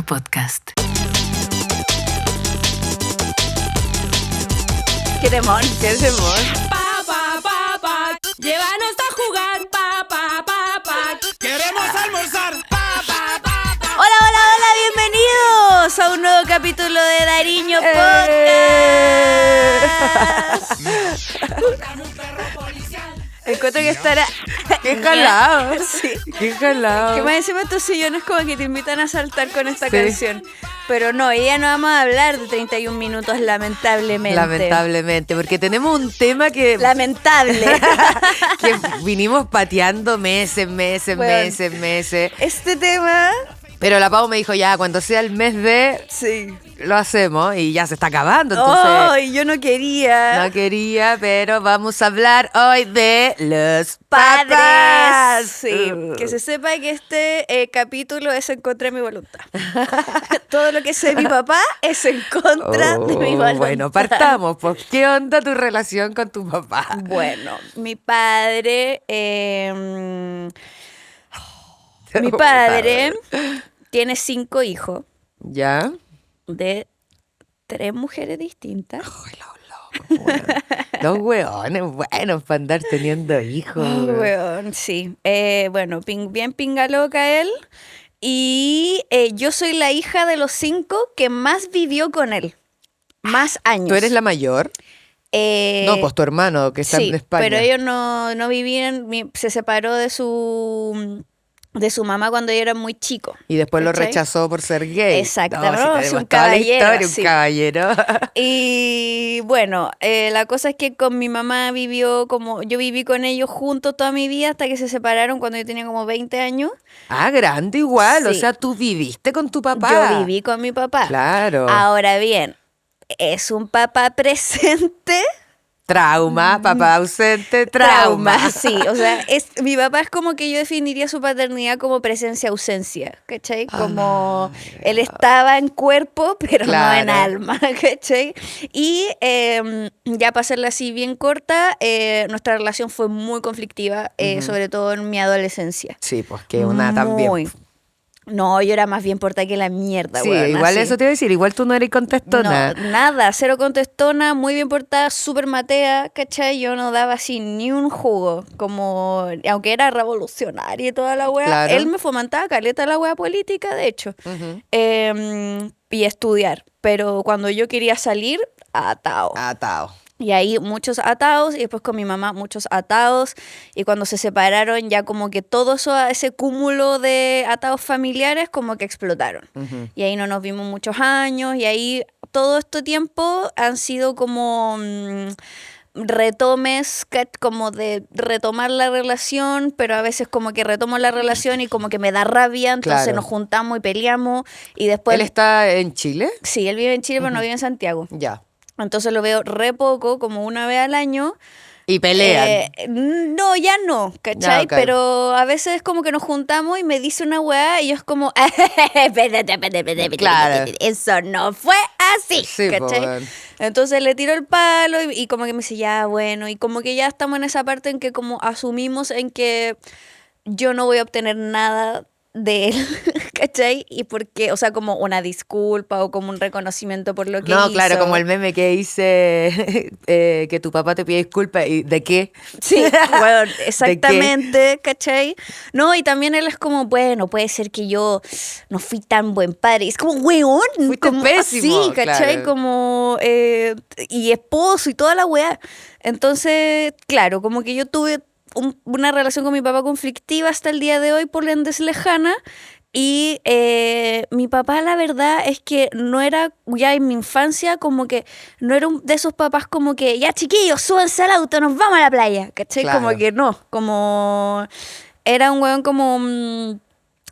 podcast. ¡Qué temor! ¿Qué temor? Llévanos a jugar, queremos almorzar, ¡Hola, hola, hola! ¡Bienvenidos a un nuevo capítulo de Dariño Podcast! Encuentro que estará... ¡Qué jalado! Sí. ¡Qué jalado! Que más encima estos sillones como que te invitan a saltar con esta Sí. canción. Pero no, hoy día no vamos a hablar de 31 minutos, lamentablemente. Lamentablemente, porque tenemos un tema que Lamentable. vinimos pateando meses. Este tema... Pero la Pau me dijo, ya, cuando sea el mes de, Sí. lo hacemos. Y ya se está acabando, entonces ¡Ay, yo no quería! no quería, pero vamos a hablar hoy de los Padres. papás. Sí, que se sepa que este capítulo es en contra de mi voluntad. Todo lo que sé de mi papá es en contra de mi voluntad. Bueno, partamos. Pues, ¿qué onda tu relación con tu papá? Bueno, mi padre... mi padre tiene 5 hijos ¿Ya? de 3 mujeres distintas. Los hueones buenos para andar teniendo hijos. Oh, weón. weón, sí. Bueno, bien pinga loca él. Y yo soy la hija de los 5 que más vivió con él. Más años. ¿Tú eres la mayor? No, pues tu hermano que está sí, en España. pero ellos no vivían, se separó de su mamá cuando yo era muy chico. Y después lo ¿cachai? rechazó por ser gay. Exacto, No, no, sí, sí, tenemos un toda la caballero, historia, sí. un caballero. Y bueno, la cosa es que con mi mamá yo viví con ellos juntos toda mi vida hasta que se separaron cuando yo tenía como 20 años. Ah, grande igual. O Sí. sea, tú viviste con tu papá. Yo viví con mi papá. Claro. Ahora bien, ¿es un papá presente? Trauma, papá ausente, trauma. Sí, o sea, mi papá es como que yo definiría su paternidad como presencia-ausencia, ¿cachai? Como él estaba en cuerpo, pero no en Claro. alma, ¿cachai? Y ya para hacerla así bien corta, nuestra relación fue muy conflictiva, sobre todo en mi adolescencia. Sí, pues que una también. Muy. No, yo era más bien portada que la mierda, Sí, weón, igual así. eso te iba a decir. Igual tú no eres contestona. No, nada, cero contestona, muy bien portada, súper matea, ¿cachai? Yo no daba así ni un jugo, como, aunque era revolucionaria y toda la wea, Claro. él me fomentaba caleta la wea política, de hecho, y estudiar, pero cuando yo quería salir, atao. Atado. Y ahí muchos atados, y después con mi mamá muchos atados, y cuando se separaron ya como que todo eso, ese cúmulo de atados familiares como que explotaron. Y ahí no nos vimos muchos años, y ahí todo este tiempo han sido como retomes, como de retomar la relación, pero a veces como que retomo la relación y como que me da rabia, entonces Claro. nos juntamos y peleamos, y después... ¿Él está en Chile? Sí, él vive en Chile, pero no vive en Santiago. Ya. Entonces lo veo re poco, como una vez al año. Y pelean. No, ya no, ¿cachai? Ya, ok. Pero a veces es como que nos juntamos y me dice una weá y yo es como, espérate, Claro. eso no fue así, Sí, po, ¿cachai? weón. Entonces le tiro el palo y como que me dice, ya, bueno, y como que ya estamos en esa parte en que como asumimos en que yo no voy a obtener nada de él, ¿cachai? Y porque, o sea, como una disculpa o como un reconocimiento por lo que No, hizo. claro, como el meme que dice que tu papá te pide disculpas. ¿Y de qué? Sí, bueno, exactamente, ¿cachai? No, y también él es como, bueno, puede ser que yo no fui tan buen padre. Es como, weón. Fuiste como pésimo, así, ¿cachai? claro. Como, y esposo y toda la weá. Entonces, claro, como que yo tuve una relación con mi papá conflictiva hasta el día de hoy, por ende es lejana. Y mi papá, la verdad es que no era, ya en mi infancia, como que no era de esos papás como que, ya chiquillos, súbanse al auto, nos vamos a la playa, ¿cachai? Claro. Como que no, como era un weón como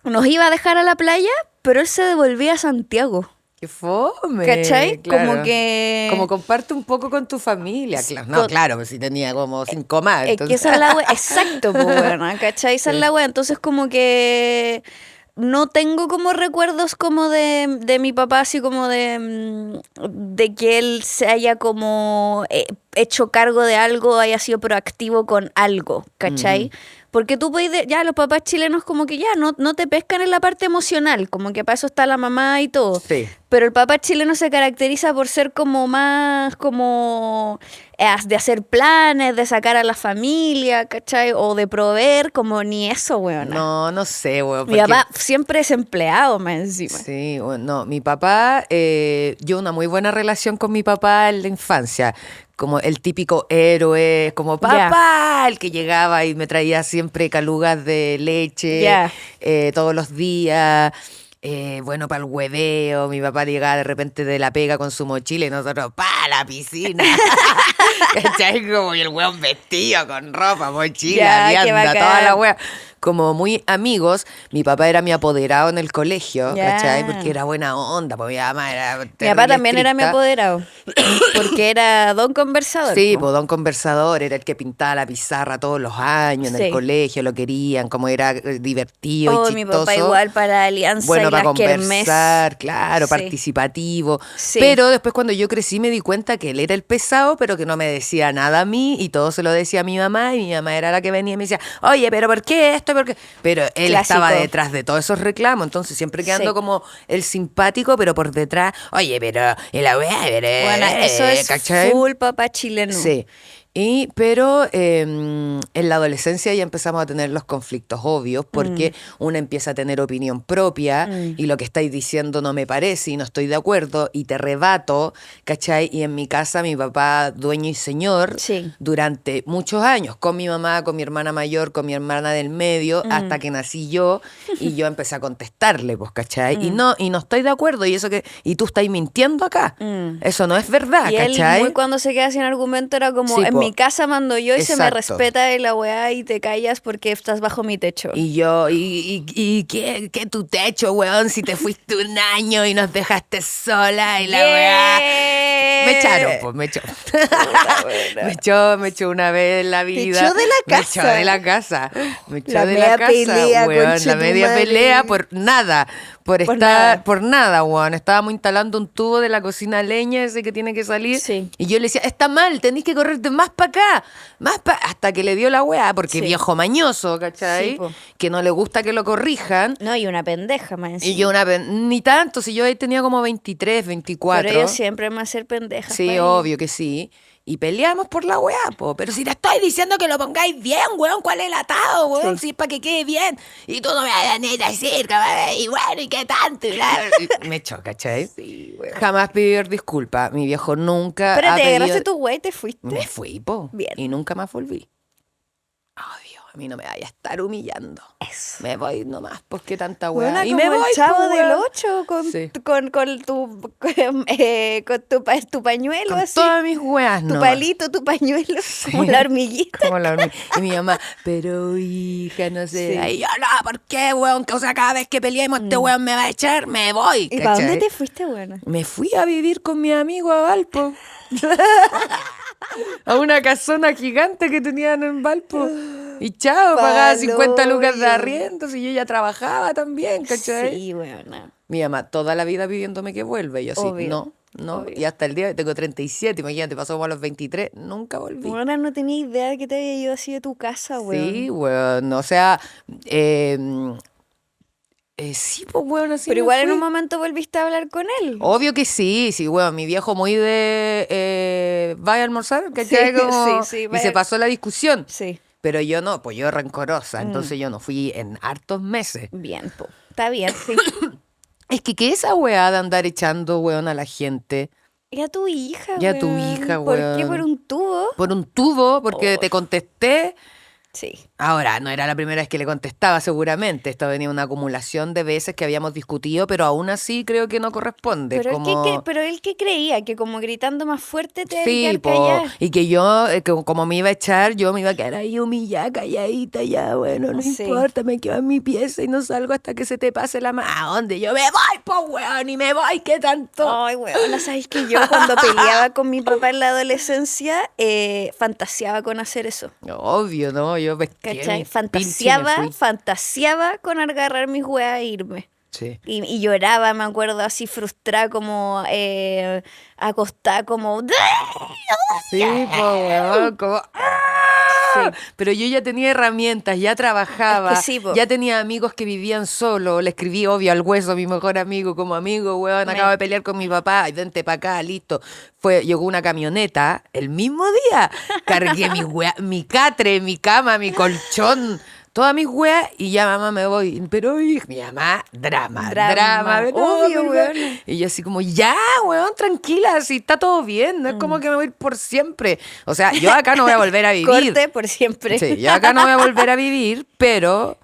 nos iba a dejar a la playa, pero él se devolvía a Santiago. ¡Qué fome! ¿Cachai? Claro. Como que... Como comparte un poco con tu familia. Claro. No, claro, pues si tenía como 5 más. Es que Entonces... esa es la wea, exacto, pues bueno, ¿cachai? Esa es la wea, entonces como que no tengo como recuerdos como de mi papá, así como de que él se haya como hecho cargo de algo, haya sido proactivo con algo, ¿cachai? Porque tú puedes, ya los papás chilenos como que ya no te pescan en la parte emocional, como que para eso está la mamá y todo. Sí. Pero el papá chileno se caracteriza por ser como más como de hacer planes, de sacar a la familia, ¿cachai? O de proveer, como ni eso, weón. No sé, weón. Mi papá siempre es empleado más encima. Sí, bueno, no, mi papá, yo una muy buena relación con mi papá en la infancia, como el típico héroe, como papá, el que llegaba y me traía siempre calugas de leche todos los días. Bueno, para el hueveo, mi papá llegaba de repente de la pega con su mochila y nosotros, pa, la piscina. ¿Cachai? Como y el hueón vestido con ropa, mochila, vianda, toda la hueá. Como muy amigos, mi papá era mi apoderado en el colegio, ¿cachai? Porque era buena onda, porque mi mamá era Mi papá también era mi apoderado, porque era don conversador. Sí, pues don conversador, era el que pintaba la pizarra todos los años en el colegio, lo querían, como era divertido y chistoso. Mi papá igual para alianza bueno, y para las conversar, kermés. claro, Sí. participativo. Sí. Pero después cuando yo crecí me di cuenta que él era el pesado, pero que no me decía nada a mí y todo se lo decía a mi mamá y mi mamá era la que venía y me decía, oye, pero ¿por qué esto? ¿Por qué? Pero él Clásico. estaba detrás de todos esos reclamos, entonces siempre quedando como el simpático, pero por detrás, oye, pero la weá, Bueno, eso es ¿cachai? full papá chileno. Sí. Pero en la adolescencia ya empezamos a tener los conflictos obvios porque una empieza a tener opinión propia y lo que estáis diciendo no me parece y no estoy de acuerdo y te rebato, ¿cachai? Y en mi casa mi papá dueño y señor durante muchos años, con mi mamá, con mi hermana mayor, con mi hermana del medio, hasta que nací yo y yo empecé a contestarle, pues, ¿cachai? Y no estoy de acuerdo y eso que y tú estás mintiendo acá. Eso no es verdad, Y ¿cachai? él muy cuando se queda sin argumento era como, Sí, en mi casa mando yo y se me Exacto. respeta y la weá y te callas porque estás bajo mi techo. Y yo, ¿qué tu techo, weón? Si te fuiste un año y nos dejaste sola y la weá. Me echaron, pues, me echó. me echó una vez en la vida. echó de la Me casa. echó de la casa. Me echó La de media la casa, pelea, weón. concha La tu media madre. pelea por nada. Por Por estar, nada. por nada, weón. Estábamos instalando un tubo de la cocina a leña, ese que tiene que salir. Sí. Y yo le decía, está mal, tenés que correrte más para acá. Hasta que le dio la weá, porque Sí. viejo mañoso, ¿cachai? Sí, po. Que no le gusta que lo corrijan. No, y una pendeja más encima. Y yo ni tanto, si yo ahí tenía como 23, 24. Pero ellos siempre me hacen pendejas. Sí, obvio que sí. Y peleamos por la weá, po. Pero si te estoy diciendo que lo pongáis bien, weón, ¿cuál es el atado, weón? Sí. Si es para que quede bien. Y tú no me vas a ni decir, cabrón, y bueno, ¿y qué tanto? Y bla, bla. Y me echó, ¿cachai? Sí, weón. Jamás pedir disculpas. Mi viejo nunca Pero ha te pedido... agarraste tu güey y te fuiste. Me fui, po. Bien. Y nunca más volví. Odio, a mí no me vaya a estar humillando. Eso. Me voy nomás, porque tanta weá. Buena Y como me voy, el chavo po, del weón. 8 con, Sí. con tu pañuelo Con así. todas mis weas, Tu no. palito, tu pañuelo, como la hormiguita. Como la hormiga. Y mi mamá, pero hija, no sé. Sí. Y yo, no, ¿por qué, weón? Que, o sea, cada vez que peleemos este weón me va a echar, me voy. ¿Y para dónde ¿cachai? te fuiste, buena? Me fui a vivir con mi amigo a Valpo. A una casona gigante que tenían en Valpo. Y chao, pagaba 50 lucas de Paloyo. arriendo. Y yo ya trabajaba también, ¿cachai? Sí, buena. Mi mamá toda la vida pidiéndome que vuelva. Y yo así, Obvio, no. obvio. Y hasta el día, tengo 37, imagínate, pasó como a los 23, nunca volví. Buena, no tenía idea de que te había ido así de tu casa, weón. Sí, weón, o sea, sí, pues, weón, así Pero me igual en fui. un momento volviste a hablar con él. Obvio que sí, weón, mi viejo muy de, vaya a almorzar, ¿cachai? Sí, Como, sí, y vaya. se pasó la discusión, Sí, pero yo no, pues yo rencorosa, entonces yo no fui en hartos meses. bien, po. Está bien, sí. Es que esa weá de andar echando, weón, a la gente Y a tu hija, Y a tu weón. hija, ¿Por qué? weón. ¿Por un tubo? por un tubo, porque Oh. te contesté. Sí. Ahora, no era la primera vez que le contestaba, seguramente. Esto venía una acumulación de veces que habíamos discutido, pero aún así creo que no corresponde. Pero, como... él que creía que como gritando más fuerte te Sí, iba a po, callar. y que yo, como me iba a echar, yo me iba a quedar ahí humillada, calladita, ya, bueno, no Sí. importa, me quedo en mi pieza y no salgo hasta que se te pase la mano. ¿A dónde? Yo me voy, po, weón, y me voy, ¿qué tanto? Ay, weón, ¿sabes que yo cuando peleaba con mi papá en la adolescencia fantaseaba con hacer eso? Obvio, ¿no? Yo vestí ¿Cachai? mis pinches y me fui. Fantaseaba con agarrar mis weas e irme. Sí. Y lloraba, me acuerdo, así frustrada, como acostada, como... Sí, po, weón, como... ¡ah! Pero yo ya tenía herramientas, ya trabajaba, Es que sí, po. ya tenía amigos que vivían solo. Le escribí, obvio, al Hueso, mi mejor amigo, como amigo, weón, acabo de pelear con mi papá, y vente para acá, listo. Llegó una camioneta el mismo día. Cargué mi catre, mi cama, mi colchón, todas mis weas, y ya, mamá, me voy. Pero mi mamá, drama. Obvio, weón. Y yo así como, ya, weón, tranquila, si está todo bien, no es como que me voy a ir por siempre. O sea, yo acá no voy a volver a vivir. Corte por siempre. Sí, yo acá no voy a volver a vivir, pero...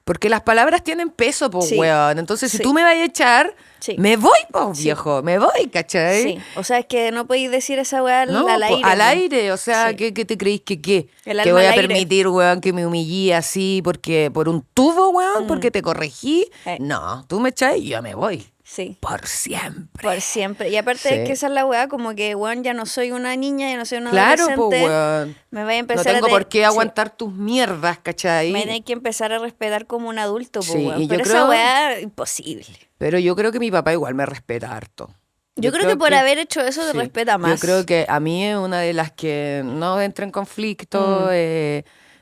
Porque las palabras tienen peso, pues, Sí. weón. Entonces, si Sí. tú me vas a echar, Sí. me voy, pues, Sí. viejo, me voy, ¿cachai? Sí, o sea, es que no podéis decir esa weá No, al po, aire. al po. aire, o sea, Sí. ¿qué te creéis que qué? El Que alma voy a al aire. permitir, weón, que me humillé así porque por un tubo, weón, porque te corregí. No, tú me echas y yo me voy. Sí, Por siempre. por siempre. Y aparte Sí. es que esa es la weá, como que, weón, ya no soy una niña, ya no soy una Claro, adolescente. pues, weón. Me voy a No empezar tengo a por qué sí. aguantar tus mierdas, ¿cachai? Me hay que empezar a respetar como un adulto, po, Sí, weón. y yo Pero creo- esa weá, imposible. Pero yo creo que mi papá igual me respeta harto. Yo creo que por haber hecho eso te sí. respeta más. Yo creo que a mí es una de las que no entra en conflicto,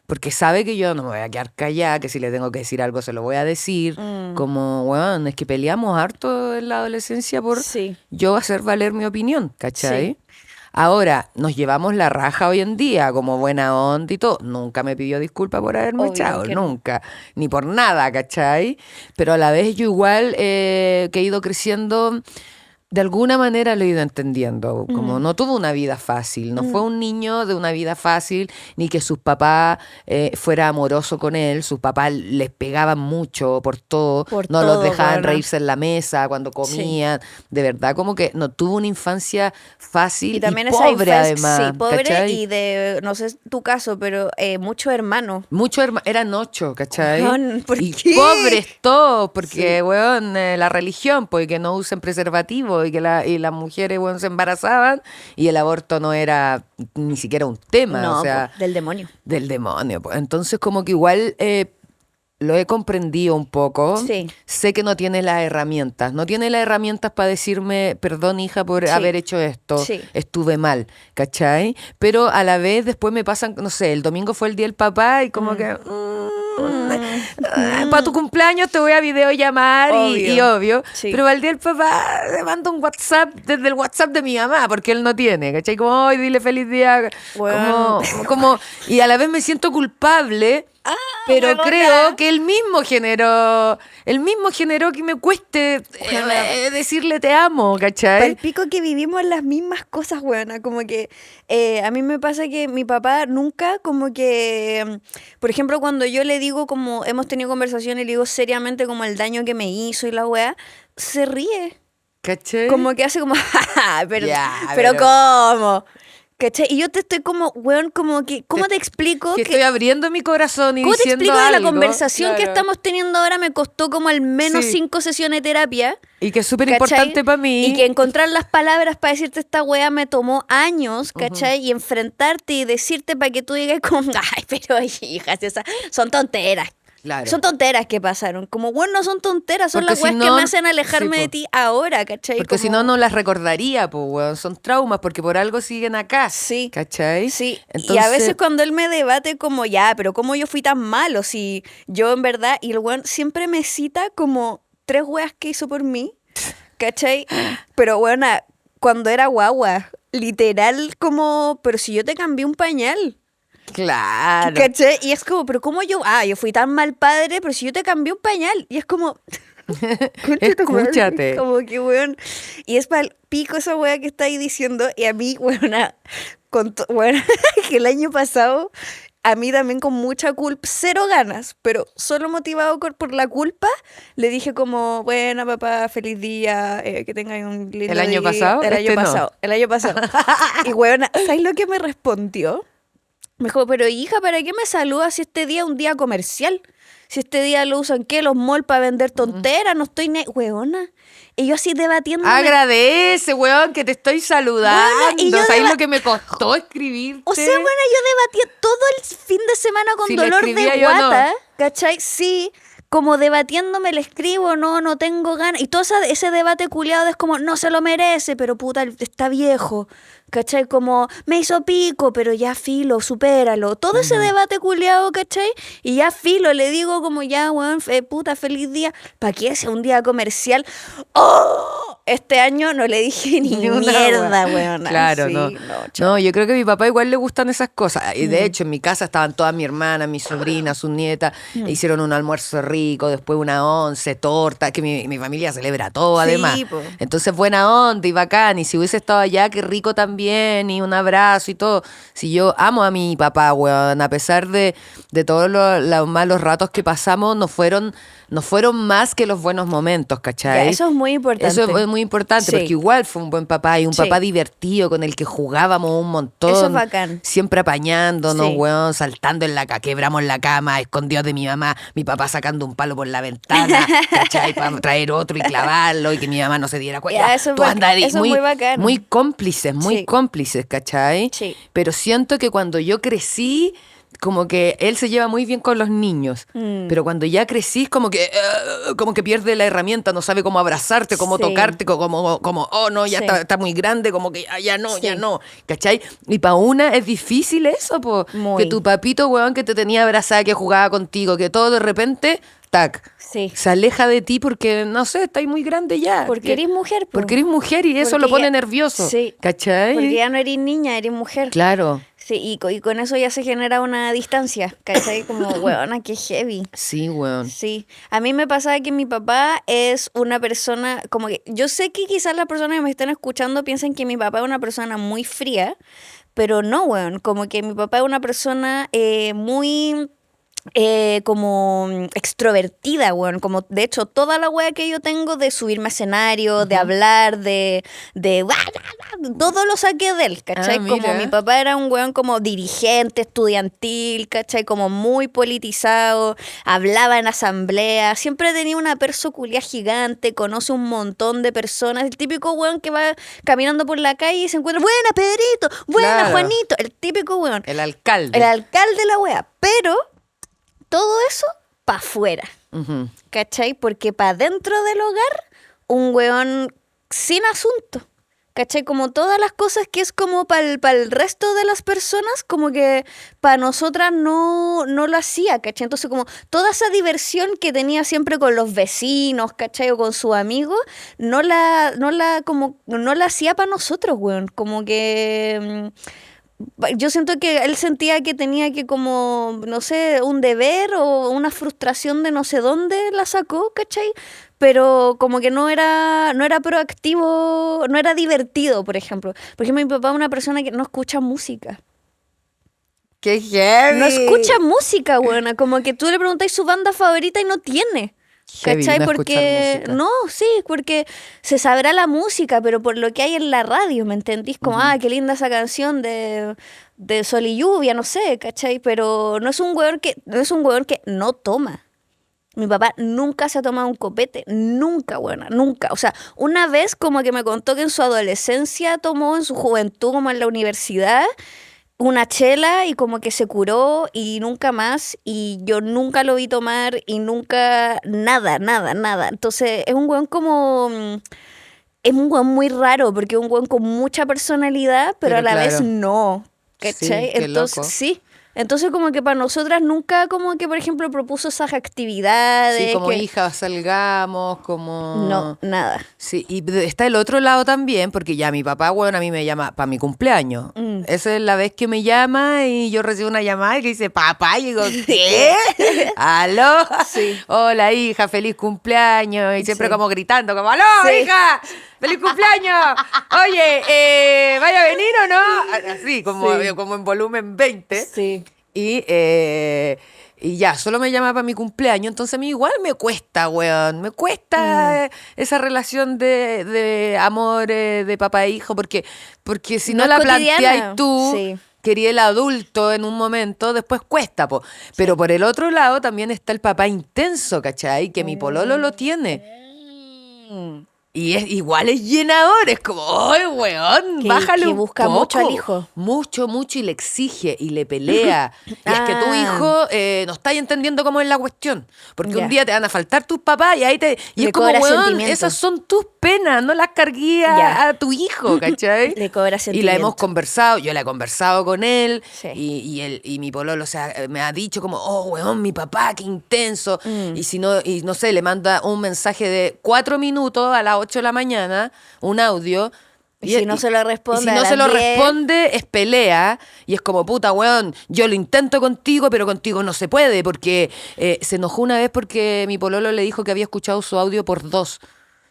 porque sabe que yo no me voy a quedar callada, que si le tengo que decir algo se lo voy a decir. Como, bueno, es que peleamos harto en la adolescencia por Sí. yo hacer valer mi opinión, ¿cachai? Sí. Ahora, nos llevamos la raja hoy en día, como buena onda y todo. Nunca me pidió disculpas por haberme Obvio echado, que no. nunca. Ni por nada, ¿cachai? Pero a la vez yo igual que he ido creciendo, de alguna manera lo he ido entendiendo. Como no tuvo una vida fácil, no fue un niño de una vida fácil, ni que sus papás fuera amoroso con él. Sus papás les pegaban mucho por todo, Por no todo, los dejaban weona. reírse en la mesa cuando comían. De verdad, como que no tuvo una infancia fácil Y también y esa pobre infancia, además. sí, pobre ¿cachai? y de, no sé tu caso, pero muchos hermanos. Muchos eran 8, ¿cachai? Weón, ¿por y qué? pobres todos, porque, weón, la religión, pues, que no usen preservativo y que las mujeres, weón, se embarazaban y el aborto no era ni siquiera un tema, No, o sea, po, del demonio. del demonio. Pues. Entonces, como que igual lo he comprendido un poco. Sí. Sé que no tiene las herramientas. No tiene las herramientas para decirme, perdón, hija, por Sí. haber hecho esto. Sí. Estuve mal, ¿cachai? Pero a la vez después me pasan, no sé, el domingo fue el día del papá y como que... para tu cumpleaños te voy a videollamar y obvio. Sí. Pero al día del papá le mando un WhatsApp desde el WhatsApp de mi mamá, porque él no tiene, ¿cachai? Como, hoy dile feliz día. Weón. Y a la vez me siento culpable. Pero huevona. creo que él mismo generó que me cueste decirle te amo, ¿cachai? Palpico que vivimos las mismas cosas, weona. Como que a mí me pasa que mi papá nunca, como que, por ejemplo, cuando yo le digo, como hemos tenido conversaciones y le digo seriamente como el daño que me hizo y la weá, se ríe. ¿Cachai? Como que hace como, "Ja, pero, Ya, pero pero- ¿cómo? ¿Cachai? Y yo te estoy como, weón, como que, ¿cómo te explico que estoy abriendo mi corazón y ¿Cómo te diciendo explico de la algo? conversación que Claro. estamos teniendo ahora me costó como al menos Sí. 5 sesiones de terapia? Y que es súper ¿cachai? importante para mí. Y que encontrar las palabras para decirte esta wea me tomó años, ¿cachai? Y enfrentarte y decirte para que tú digas como, ay, pero hijas, esas son tonteras. Claro. Son tonteras que pasaron. Como, bueno, no son tonteras, son Porque las si weas que no- me hacen alejarme sí, de po. ti ahora, ¿cachai? Porque si Como- no, no las recordaría, pues, weón. Son traumas, porque por algo siguen acá. Sí. ¿Cachai? Sí, y a Entonces- veces cuando él me debate como, ya, pero ¿cómo yo fui tan malo? Si yo en verdad, y el weón siempre me cita como 3 weas que hizo por mí, ¿cachai? Pero bueno, cuando era guagua, literal como, pero si yo te cambié un pañal, Claro. ¿cachai? Y es como, pero ¿cómo yo? Yo fui tan mal padre, pero si yo te cambié un pañal, y es como... Concha tu madre, Escúchate. Como que, weón. Y es para el pico esa wea que está ahí diciendo. Y a mí, weona, que el año pasado, a mí también con mucha culpa, cero ganas, pero solo motivado por la culpa, le dije como, bueno, papá, feliz día, que tengan un lindo ¿El año día". pasado? El año Este no. pasado, el año pasado. Y weona, ¿sabes lo que me respondió? Me dijo, pero hija, ¿para qué me saludas si este día es un día comercial? Si este día lo usan, ¿qué? Los malls para vender tonteras, no estoy... Weona. Y yo así debatiendo. Agradece, weón, que te estoy saludando. Bueno, y yo ¿Sabes lo que me costó escribirte? O sea, bueno, yo debatía todo el fin de semana con Si le dolor escribía de yo, no. guata, ¿cachai? Sí, como debatiéndome, le escribo, no tengo ganas. Y todo ese debate culiado es como, no se lo merece, pero puta, está viejo, ¿cachai? Como, me hizo pico, pero ya filo, supéralo. Todo ese debate culiado, ¿cachai? Y ya filo, le digo como, ya, weón, puta, feliz día. ¿Para qué sea un día comercial? ¡Oh! Este año no le dije ni una mierda, wea. weón. Claro, Sí, no. chao. No, yo creo que a mi papá igual le gustan esas cosas. Y de hecho, en mi casa estaban todas mi hermana, mi sobrina, su nieta. Hicieron un almuerzo rico, después una once, torta, que mi familia celebra todo, Sí, además. po. Entonces, buena onda y bacán. Y si hubiese estado allá, qué rico también. Y un abrazo y todo. Si yo amo a mi papá, weón, a pesar de todos los malos ratos que pasamos, no fueron más que los buenos momentos, ¿cachai? Ya, eso es muy importante. Eso es muy importante, Sí. porque igual fue un buen papá y un Sí. papá divertido con el que jugábamos un montón. Eso es bacán. Siempre apañándonos, Sí. weón, saltando en quebramos la cama, escondidos de mi mamá, mi papá sacando un palo por la ventana, ¿cachai? Para traer otro y clavarlo y que mi mamá no se diera cuenta. Ya, eso es Tú bacán, andas ahí eso es muy bacán. muy cómplices, Sí. ¿cachai? Sí. Pero siento que cuando yo crecí, como que él se lleva muy bien con los niños, pero cuando ya crecís como que pierde la herramienta, no sabe cómo abrazarte, cómo Sí. tocarte, como oh no, ya Sí. está muy grande, como que ya no, Sí. ¿cachai? Y para una es difícil eso, po, Muy. que tu papito, weón, que te tenía abrazada, que jugaba contigo, que todo de repente, tac, Sí. se aleja de ti porque, no sé, estáis muy grande ya. Porque eres mujer, po. Porque eres mujer y eso Porque lo pone ya- nervioso, Sí. ¿cachai? Porque ya no eres niña, eres mujer. Claro. Sí, y con eso ya se genera una distancia, ¿cachai? Como, weona, qué heavy. Sí, weón. Sí, a mí me pasaba que mi papá es una persona, como que yo sé que quizás las personas que me están escuchando piensen que mi papá es una persona muy fría, pero no, weón, como que mi papá es una persona muy como extrovertida, weón, como de hecho toda la wea que yo tengo de subirme a escenario, de hablar, de todo lo saqué de él, ¿cachai? Ah, Como mira. mi papá era un weón como dirigente estudiantil, ¿cachai? Como muy politizado, hablaba en asamblea, siempre tenía una perso culia gigante, conoce un montón de personas, el típico weón que va caminando por la calle y se encuentra, buena Pedrito, buena Claro. Juanito, el típico weón, El alcalde. el alcalde de la wea, pero todo eso pa' afuera, Ujú. ¿cachai? Porque pa' dentro del hogar, un weón sin asunto. ¿Cachai? Como todas las cosas que es como para el resto de las personas, como que para nosotras no lo hacía, ¿cachai? Entonces como toda esa diversión que tenía siempre con los vecinos, ¿cachai? O con sus amigos, no la hacía para nosotros, weón. Como que yo siento que él sentía que tenía que como, no sé, un deber o una frustración de no sé dónde la sacó, ¿cachai? Pero como que no era proactivo, no era divertido, por ejemplo. Por ejemplo, mi papá es una persona que no escucha música. ¡Qué heavy! No escucha música, buena. Como que tú le preguntáis su banda favorita y no tiene. Heavy, ¿Cachai? no Porque escuchar música. no, sí, porque se sabrá la música, pero por lo que hay en la radio, ¿me entendís? Como, qué linda esa canción de Sol y Lluvia, no sé, ¿cachai? Pero no es un hueón que no toma. Mi papá nunca se ha tomado un copete, nunca, buena, nunca. O sea, una vez como que me contó que en su adolescencia tomó, en su juventud, como en la universidad, una chela y como que se curó y nunca más. Y yo nunca lo vi tomar y nunca, nada, nada, nada. Entonces es un weón como... Es un weón muy raro porque es un weón con mucha personalidad, pero Pero a la vez claro. no. Sí, ¿Cachai? qué Entonces, loco. sí. Entonces como que para nosotras nunca como que, por ejemplo, propuso esas actividades. Sí, como que... hija, salgamos, como... No, nada. Sí, y está el otro lado también, porque ya mi papá, bueno, a mí me llama para mi cumpleaños. Esa es la vez que me llama y yo recibo una llamada que dice, papá, y digo, ¿qué? ¿Aló? Sí. Hola, hija, feliz cumpleaños. Y siempre Sí. como gritando, como, ¡aló, Sí. hija! ¡Feliz cumpleaños! Oye, ¿vaya a venir o no? Así, como en volumen 20. Sí. Y ya, solo me llama para mi cumpleaños, entonces a mí igual me cuesta, weón, me cuesta esa relación de amor de papá e hijo, porque si no No la es cotidiana. planteáis tú, Sí. quería el adulto en un momento, después cuesta, po. Pero por el otro lado también está el papá intenso, ¿cachai? Que mi pololo lo tiene. Y igual es llenador, es como, ¡ay, weón! Que- Bájale que un busca poco. mucho al hijo. Mucho, y le exige y le pelea. Y es que tu Ah. hijo no está entendiendo cómo es la cuestión. Porque Ya. un día te van a faltar tus papás y ahí y Le es como, cobra weón, sentimiento. esas son tus penas, no las cargué Ya. a tu hijo, ¿cachai? Le cobra Y la sentimiento. hemos conversado, yo la he conversado con él Sí. y mi pololo, o sea, me ha dicho como, oh, weón, mi papá, qué intenso. Mm. Y si no, y no sé, le manda un mensaje de 4 minutos a las 8 de la mañana, un audio. Y si no se lo responde y si a no las se lo 10. responde, es pelea. Y es como, puta, weón, yo lo intento contigo, pero contigo no se puede. Porque se enojó una vez porque mi pololo le dijo que había escuchado su audio por 2.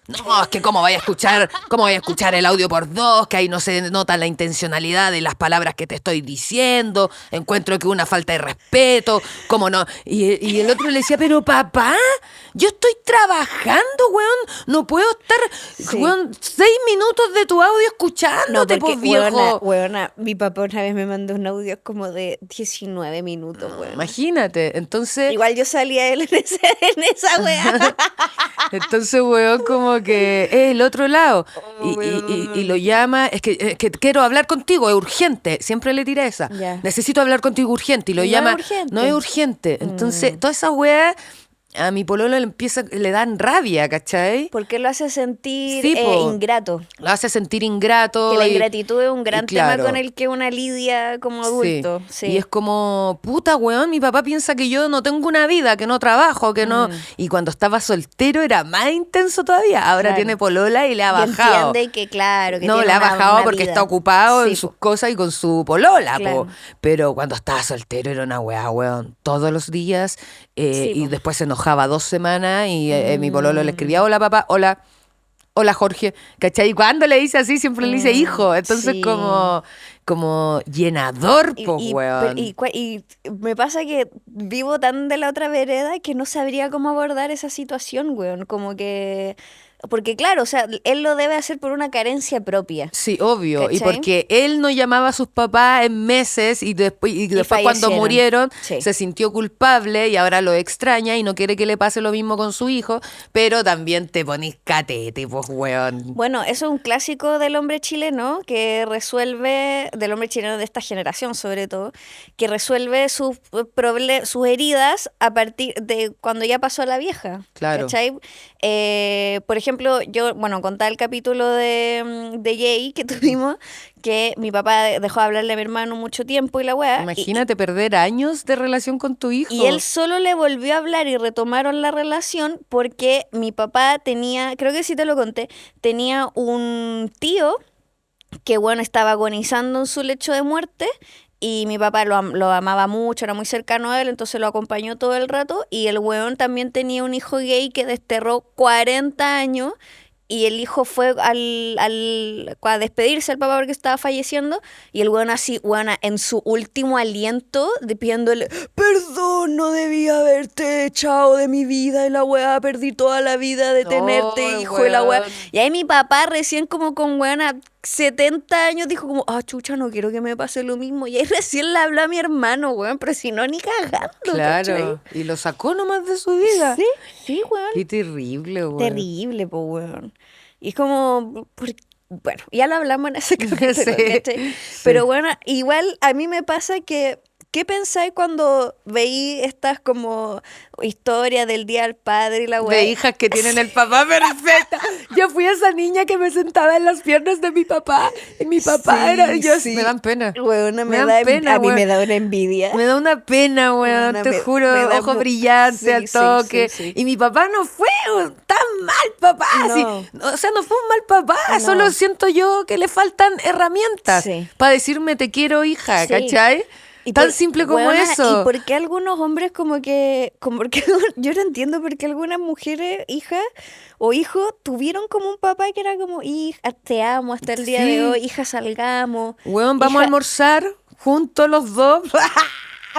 No, es que cómo vaya a escuchar el audio por 2, que ahí no se nota la intencionalidad de las palabras que te estoy diciendo, encuentro que una falta de respeto, cómo no. Y el otro le decía, pero papá, yo estoy trabajando, weón, no puedo estar, Sí. weón, 6 minutos de tu audio escuchándote, pues viejo. Weona, mi papá una vez me mandó un audio como de 19 minutos, weón. Imagínate, entonces... Igual yo salía él en esa weá. Entonces, weón, como que es el otro lado. Oh, Y lo llama, es que quiero hablar contigo, es urgente. Siempre le tira esa. Ya. Necesito hablar contigo urgente. Y lo No es llama, urgente. no es urgente. Entonces, todas esas weas a mi pololo le dan rabia, ¿cachai? Porque lo hace sentir Sí, po. ingrato. Lo hace sentir ingrato. Que la y- ingratitud es un gran y claro. tema con el que una lidia como adulto. Sí. Y es como, puta, weón, mi papá piensa que yo no tengo una vida, que no trabajo, que no... Y cuando estaba soltero era más intenso todavía. Ahora Claro. tiene polola y le ha Y bajado. entiende que, claro, que No, tiene le ha una bajado porque vida. está ocupado Sí, en sus po. cosas y con su polola, Claro. po. Pero cuando estaba soltero era una weá, weón. Todos los días. Sí, Y po. después se enojaba 2 semanas y mi pololo le escribía, hola papá, hola Jorge. ¿Cachai? Y cuando le dice así siempre le dice hijo. Entonces sí. como llenador, Y, po, y- weón. y me pasa que vivo tan de la otra vereda que no sabría cómo abordar esa situación, weón. Como que... Porque claro, o sea, él lo debe hacer por una carencia propia. Sí, obvio. Y ¿Cachai? porque él no llamaba a sus papás en meses y después cuando fallecieron. murieron Sí. se sintió culpable y ahora lo extraña y no quiere que le pase lo mismo con su hijo, pero también te ponís catete, pues, weón. Bueno, eso es un clásico del hombre chileno que resuelve, del hombre chileno de esta generación sobre todo, que resuelve sus sus heridas a partir de cuando ya pasó la vieja. Claro. ¿Cachai? Por ejemplo, yo, bueno, contaba el capítulo de Jay que tuvimos, que mi papá dejó de hablarle a mi hermano mucho tiempo y la weá. Imagínate perder años de relación con tu hijo. Y él solo le volvió a hablar y retomaron la relación porque mi papá tenía, creo que sí te lo conté, tenía un tío que, bueno, estaba agonizando en su lecho de muerte y mi papá lo amaba mucho, era muy cercano a él, entonces lo acompañó todo el rato y el weón también tenía un hijo gay que desterró 40 años. Y el hijo fue a despedirse al papá porque estaba falleciendo. Y el weón así, weona, en su último aliento, pidiéndole, perdón, no debía haberte echado de mi vida. Y la weá, perdí toda la vida de No, tenerte, hijo, y la weá. weón. Y ahí mi papá recién como con weona 70 años dijo como, chucha, no quiero que me pase lo mismo. Y ahí recién le habló a mi hermano, weón, pero si no, ni cagando, Claro. Y lo sacó nomás de su vida. ¿cachai? Sí, weón. Qué terrible, weón. Terrible, po, weón. Y es como, bueno, ya lo hablamos en ese capítulo, Sí, ¿cachai? Pero bueno, igual a mí me pasa que, ¿qué pensáis cuando veí estas como historias del Día del Padre y la weá? De hijas que tienen el papá perfecta. Yo fui esa niña que me sentaba en las piernas de mi papá. Y mi papá Sí, era... Yo, sí. Me dan pena. Weona, Me me dan da, pena, a mí weón. me da una envidia. Me da una pena, weón, Una te me- juro, me da ojo mu- brillante sí, al sí, toque. sí, sí. Y mi papá no fue tan mal papá. No. así. O sea, no fue un mal papá, No. solo siento yo que le faltan herramientas Sí. para decirme te quiero, hija, Sí. ¿cachai? Y Tan por- simple como weona, eso. ¿Y por qué algunos hombres como que... yo no entiendo por qué algunas mujeres, hijas o hijos, tuvieron como un papá que era como, hija, te amo hasta el día Sí. de hoy, hija, salgamos. Weón, vamos a hija- almorzar juntos los dos.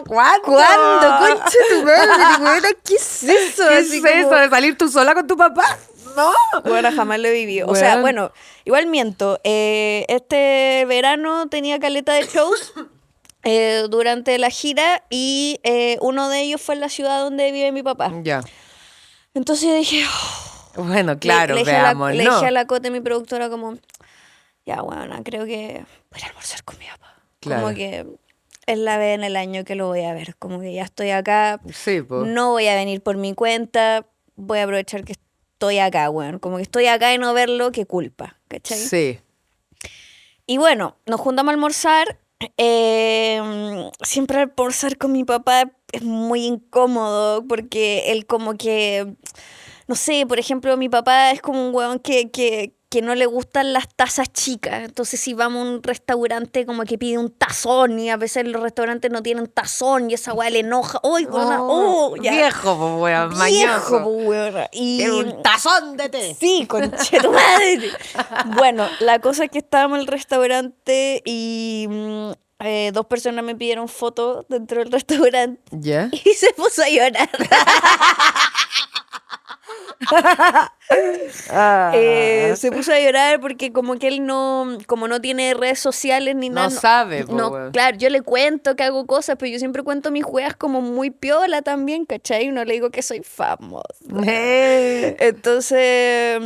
¿Cuándo? ¿Cuándo? Concha tu madre, weona, ¿qué es eso? ¿Qué Así es eso como- de salir tú sola con tu papá? No. Bueno, jamás lo he vivido. O sea, Weón. bueno, igual miento. Este verano tenía caleta de shows durante la gira y uno de ellos fue en la ciudad donde vive mi papá. Ya. Entonces yo dije, Bueno, claro, le veamos, le ¿no? dije a la Cote, mi productora, como, ya, bueno, creo que voy a ir a almorzar con mi papá. Claro. Como que es la vez en el año que lo voy a ver. Como que ya estoy acá, Sí, pues. no voy a venir por mi cuenta, voy a aprovechar que estoy acá, weón. Como que estoy acá y no verlo, qué culpa, ¿cachai? Sí. Y bueno, nos juntamos a almorzar. Siempre almorzar con mi papá es muy incómodo porque él como que, no sé, por ejemplo, mi papá es como un huevón que no le gustan las tazas chicas. Entonces si vamos a un restaurante como que pide un tazón y a veces los restaurantes no tienen tazón y esa weá le enoja. ¡Uy, weona! ¡Oh! Ya. Viejo, pues, weón, Viejo, mañoso. po, weona. Y... Quiero un tazón de té. Sí, conche tu madre. Bueno, la cosa es que estábamos en el restaurante y dos personas me pidieron fotos dentro del restaurante ¿Ya? y se puso a llorar. Se puso a llorar porque como que él no, como no tiene redes sociales ni No nada. sabe, po, no, weón. claro, yo le cuento que hago cosas, pero yo siempre cuento mis juegas como muy piola también, ¿cachai? No le digo que soy famosa. Entonces,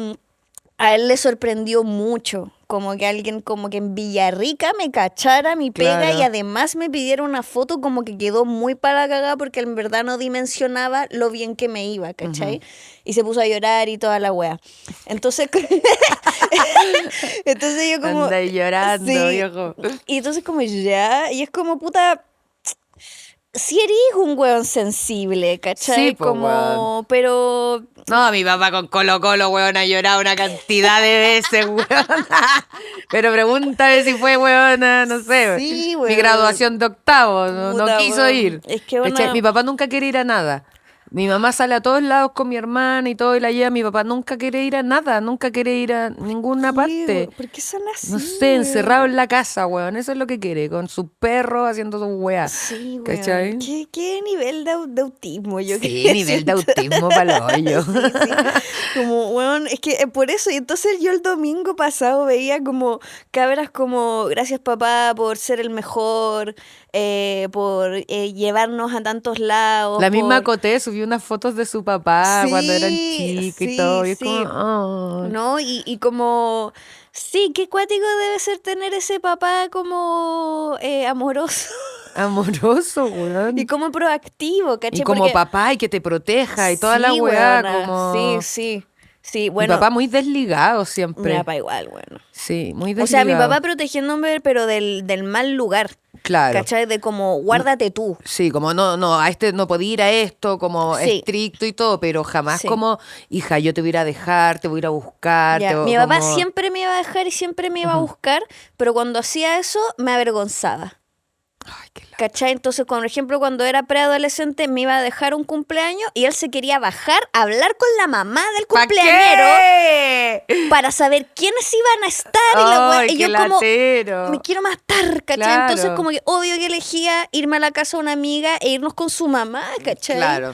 a él le sorprendió mucho, como que alguien como que en Villarrica me cachara mi pega Claro. y además me pidiera una foto, como que quedó muy para la cagada porque en verdad no dimensionaba lo bien que me iba, ¿cachai? Y se puso a llorar y toda la wea. Entonces, entonces yo como... Anda ahí llorando, Sí. viejo. Y entonces como ya, y es como puta... Si eres un weón sensible, ¿cachai? Sí, po, como, weón. pero No, mi papá con Colo Colo, weón, ha llorado una cantidad de veces, weón. Pero pregúntame si fue, weón, no sé. Sí, Mi weón. graduación de octavo, no Puta, quiso weón. ir. Es que ¿Cachai? una- Mi papá nunca quiere ir a nada. Mi mamá sale a todos lados con mi hermana y todo y la lleva. Mi papá nunca quiere ir a nada, nunca quiere ir a ninguna Sí, parte. weón, ¿por qué son así? No sé, encerrado en la casa, weón. Eso es lo que quiere, con su perro haciendo su weá. Sí, weón. ¿Cachai? ¿Qué nivel de autismo? Yo Sí, que nivel de siento. autismo para los hoyos. Sí, sí. Como, weón, es que por eso, y entonces yo el domingo pasado veía como cabras como, gracias papá por ser el mejor, por llevarnos a tantos lados. La misma por... Coté subió unas fotos de su papá cuando eran chicos y sí, todo. Y es sí. como, "Ay". ¿No? Y como, sí, qué cuático debe ser tener ese papá como amoroso Amoroso, weón. y como proactivo, ¿cachai? Y como Porque- papá y que te proteja y toda la Sí, weá. weona, Como... Sí, sí. Sí, Mi bueno, papá muy desligado mi siempre. papá igual, bueno. Sí, muy O sea, desligado. mi papá protegiéndome, pero del mal lugar. Claro. ¿Cachai? De como, guárdate tú. Sí, como no, a este no podía ir a esto, como Sí. estricto y todo, pero jamás Sí. como, hija, yo te voy a ir a dejar, te voy a ir a buscar. Ya, te voy- mi papá como- siempre me iba a dejar y siempre me iba a buscar, pero cuando hacía eso me avergonzaba. Ay, qué la- ¿Cachai? Entonces, por ejemplo, cuando era preadolescente me iba a dejar un cumpleaños y él se quería bajar a hablar con la mamá del ¿Pa' cumpleañero qué? para saber quiénes iban a estar y la wea. Ay, Y qué yo como, latero. me quiero matar, ¿cachai? Claro. Entonces como que obvio que elegía irme a la casa de una amiga e irnos con su mamá, ¿cachai? Claro.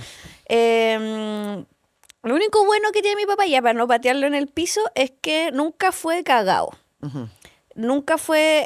Lo único bueno que tiene mi papá, ya para no patearlo en el piso, es que nunca fue cagao. Ujú. Nunca fue,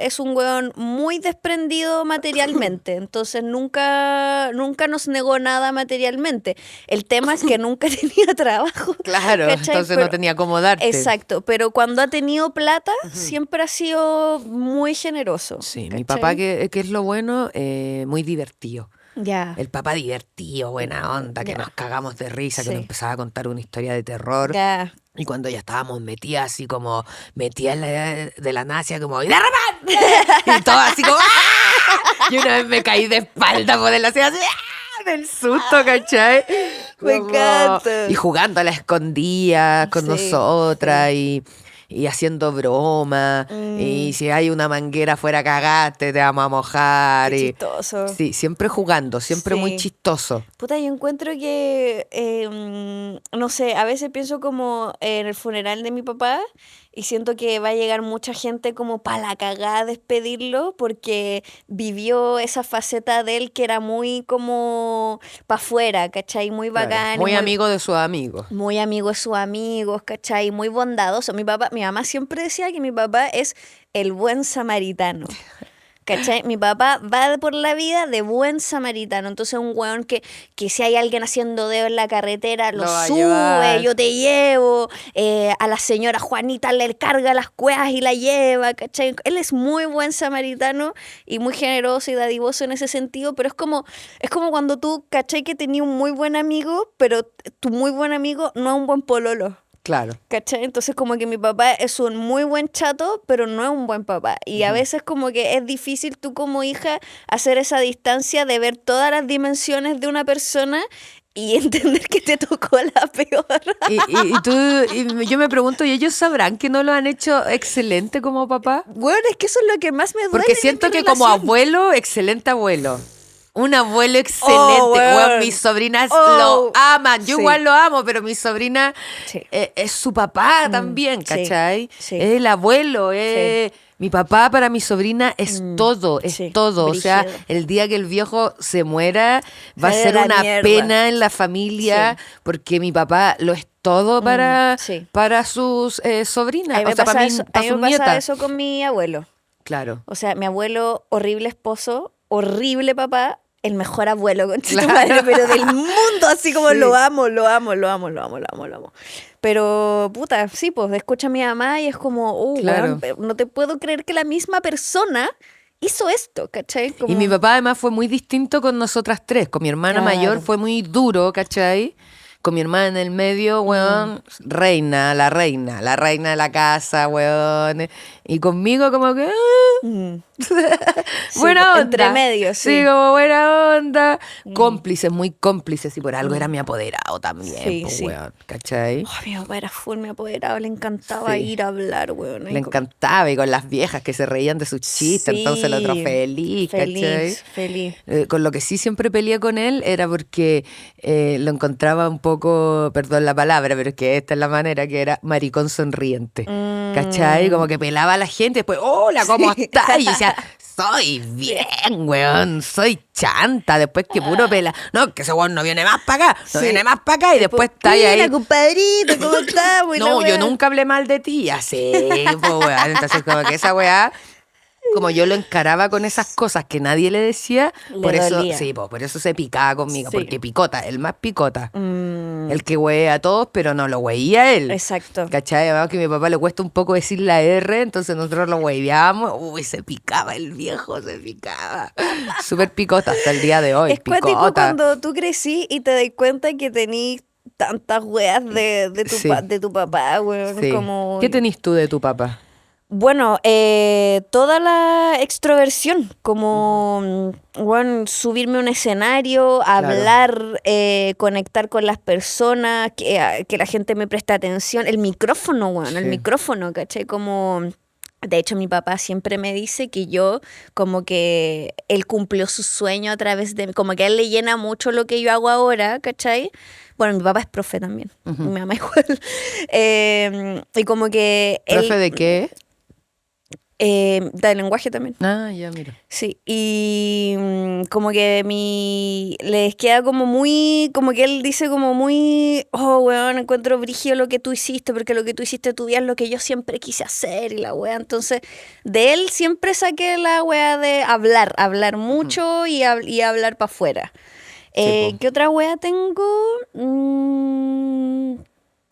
es un weón muy desprendido materialmente, entonces nunca nos negó nada materialmente. El tema es que nunca tenía trabajo. Claro, ¿cachai? entonces Pero- no tenía cómo darte. Exacto, pero cuando ha tenido plata, siempre ha sido muy generoso. Sí, mi ¿cachai? papá, que es lo bueno, muy divertido. Ya. El papá divertido, buena onda, que Ya. nos cagamos de risa, que Sí. nos empezaba a contar una historia de terror. Ya. Y cuando ya estábamos metidas así como, metidas en la de la nacia, como, ¡y de repente! Y todo así como, ¡ah! Y una vez me caí de espalda por el así, ¡ah! Del susto, ¿cachai? Me Como- encanta. Y jugando a la escondida con Sí, nosotras y haciendo broma. Mm. Y si hay una manguera fuera cagaste, te vamos a mojar. Qué y, chistoso. sí, siempre jugando, siempre muy Sí. chistoso. Puta, yo encuentro que, no sé, a veces pienso como en el funeral de mi papá y siento que va a llegar mucha gente como para la cagada a despedirlo porque vivió esa faceta de él que era muy como para afuera, ¿cachai? Muy Claro, bacán. y muy amigo de sus amigos. muy amigo de sus amigos, ¿cachai? Muy bondadoso. Mi mamá siempre decía que mi papá es el buen samaritano. ¿cachai? Mi papá va por la vida de buen samaritano. Entonces un weón que si hay alguien haciendo dedo en la carretera, lo va a sube, llevar. yo te llevo. A la señora Juanita le carga las cuevas y la lleva, ¿cachai? Él es muy buen samaritano y muy generoso y dadivoso en ese sentido, pero es como cuando tú, ¿cachai? Que tenías un muy buen amigo, pero tu muy buen amigo no es un buen pololo. Claro. ¿Cachai? Entonces como que mi papá es un muy buen chato, pero no es un buen papá. Y a veces como que es difícil tú como hija hacer esa distancia de ver todas las dimensiones de una persona y entender que te tocó la peor. Yo me pregunto, ¿y ellos sabrán que no lo han hecho excelente como papá? Bueno, es que eso es lo que más me duele. Porque de siento mi que como relación. abuelo, excelente abuelo. Un abuelo excelente. weón. Weón, mis sobrinas Oh, lo aman. Yo sí. igual lo amo, pero mi sobrina Sí. es su papá también, sí, ¿cachai? sí. Es el abuelo, es... Mi papá para mi sobrina es todo, es sí, todo. O sea, brígido. el día que el viejo se muera va a Sale ser la una mierda. pena en la familia porque mi papá lo es todo sí. para sus sobrinas, A mí me o sea, pasa para, eso, para a mí sus me pasa nietas. eso con mi abuelo. Claro. O sea, mi abuelo, horrible esposo, horrible papá, el mejor abuelo, concha tu Claro. madre, pero del mundo, así como Sí. lo amo. Pero, puta, sí, pues, escucha a mi mamá y es como, Claro. weón, no te puedo creer que la misma persona hizo esto, ¿cachai? Como, Y mi papá además fue muy distinto con nosotras tres. Con mi hermana Claro. mayor fue muy duro, ¿cachai? Con mi hermana en el medio, weón, la reina de la casa, weón. Y conmigo como que... mm, buena pues, onda. entre medio, sí. como buena onda. Cómplices, muy cómplices. Y por algo era mi apoderado también, Sí, pues, sí. weón, ¿cachai? Oh, mi papá era full, mi apoderado, le encantaba Sí. ir a hablar, weón. Le encantaba y con las viejas que se reían de sus chistes, entonces el otro feliz, ¿cachai? Feliz. Con lo que sí siempre peleé con él era porque lo encontraba un poco, perdón la palabra, pero es que esta es la manera, que era maricón sonriente, ¿cachai? Como que pelaba a la gente, después, hola, ¿cómo estás? Y yo decía, soy bien, weón, soy chanta, después que puro pela, no, que ese weón no viene más para acá, no Sí. viene más para acá, y después está ahí. Mira, compadrito, ¿cómo estás? No, yo nunca hablé mal de ti, así, pues, weón. Entonces, como que esa weá, como yo lo encaraba con esas cosas que nadie le decía, Le por eso, dolía. sí, por eso se picaba conmigo, Sí. porque picota, el más picota. El que huea a todos, pero no lo hueía él. Exacto. ¿Cachai? Además que a mi papá le cuesta un poco decir la R, entonces nosotros lo hueveábamos. Uy, se picaba el viejo, se picaba. Súper picota hasta el día de hoy. Es cuático picota. cuando tú crecí y te das cuenta que tenís tantas weas de tu, Sí. de tu papá, weón. Sí. Como... ¿Qué tenés tú de tu papá? Bueno, toda la extroversión, como, bueno, subirme a un escenario, hablar, conectar con las personas, que la gente me preste atención, el micrófono, bueno, el Sí. micrófono, ¿cachai? Como, de hecho, mi papá siempre me dice que yo, como que él cumplió su sueño a través de, como que a él le llena mucho lo que yo hago ahora, ¿cachai? Bueno, mi papá es profe también, mi mamá igual. Y como que ¿Profe él, de qué? de lenguaje también. Ah, ya, mira. Sí, y como que les queda como muy, como que él dice como muy, oh, weón, encuentro brígido lo que tú hiciste, porque lo que tú hiciste tu día es lo que yo siempre quise hacer, y la weá, entonces, de él siempre saqué la weá de hablar mucho y hablar para afuera. Sí, po. ¿Qué otra weá tengo?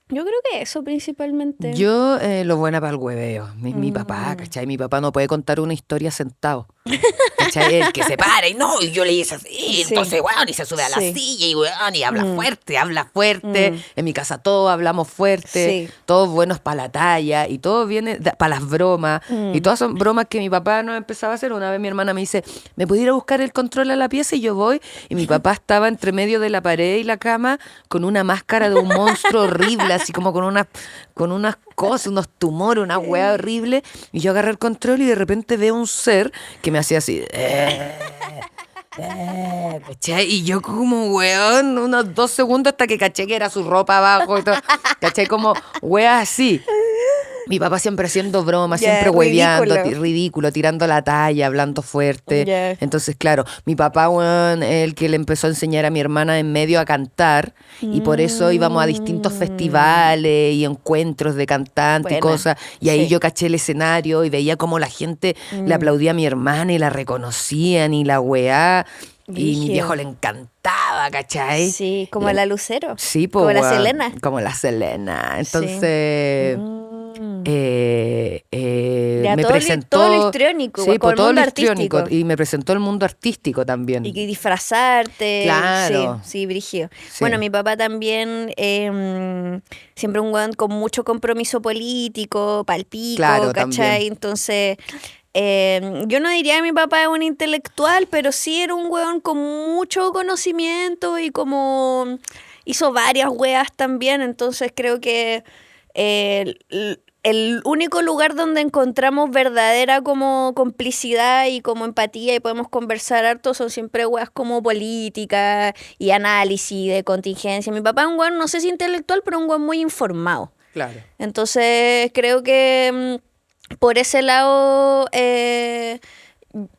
Yo creo que eso principalmente. Yo lo buena para el hueveo. Mi papá, ¿cachai? Mi papá no puede contar una historia sentado. ¿Cachai? El que se para y no, y yo le hice así, Sí. entonces, weón, y se sube a la Sí. silla y weón, y habla fuerte. En mi casa todos hablamos fuerte, Sí. todos buenos para la talla, y todo viene para las bromas. Y todas son bromas que mi papá nos empezaba a hacer. Una vez mi hermana me dice, ¿me pudiera buscar el control a la pieza? Y yo voy, y mi papá estaba entre medio de la pared y la cama con una máscara de un monstruo horrible, así como con unas cosas, unos tumores, una hueá horrible. Y yo agarré el control y de repente veo un ser que me hacía así. ¿Cachai? Y yo como, weón, unos 2 segundos hasta que caché que era su ropa abajo y todo. ¿Cachai? Como, weá así. Mi papá siempre haciendo bromas, Ya, siempre hueveando, ridículo. ridículo, tirando la talla, hablando fuerte. Ya. Entonces, claro, mi papá, weón, es el que le empezó a enseñar a mi hermana en medio a cantar y por eso íbamos a distintos festivales y encuentros de cantantes y Buena. cosas. Y ahí Sí. yo caché el escenario y veía cómo la gente le aplaudía a mi hermana y la reconocían y la weá. Y mi Brígido. viejo le encantaba, ¿cachai? Sí, como Le- la Lucero. Sí, po, Como la weón, Selena. Como la Selena. Sí. Entonces, Ya, me todo lo- presentó. todo lo histriónico, Sí, como po, el todo mundo lo histriónico. artístico. Y me presentó el mundo artístico también. Y que disfrazarte. Claro. Sí, brígido. Sí. Bueno, mi papá también, siempre un weón con mucho compromiso político, palpico, Claro, ¿cachai? también. Entonces, yo no diría que mi papá es un intelectual, pero sí era un weón con mucho conocimiento y como hizo varias weas también. Entonces creo que el único lugar donde encontramos verdadera como complicidad y como empatía y podemos conversar harto son siempre weas como política y análisis de contingencia. Mi papá es un weón, no sé si intelectual, pero un weón muy informado. Claro. Entonces creo que por ese lado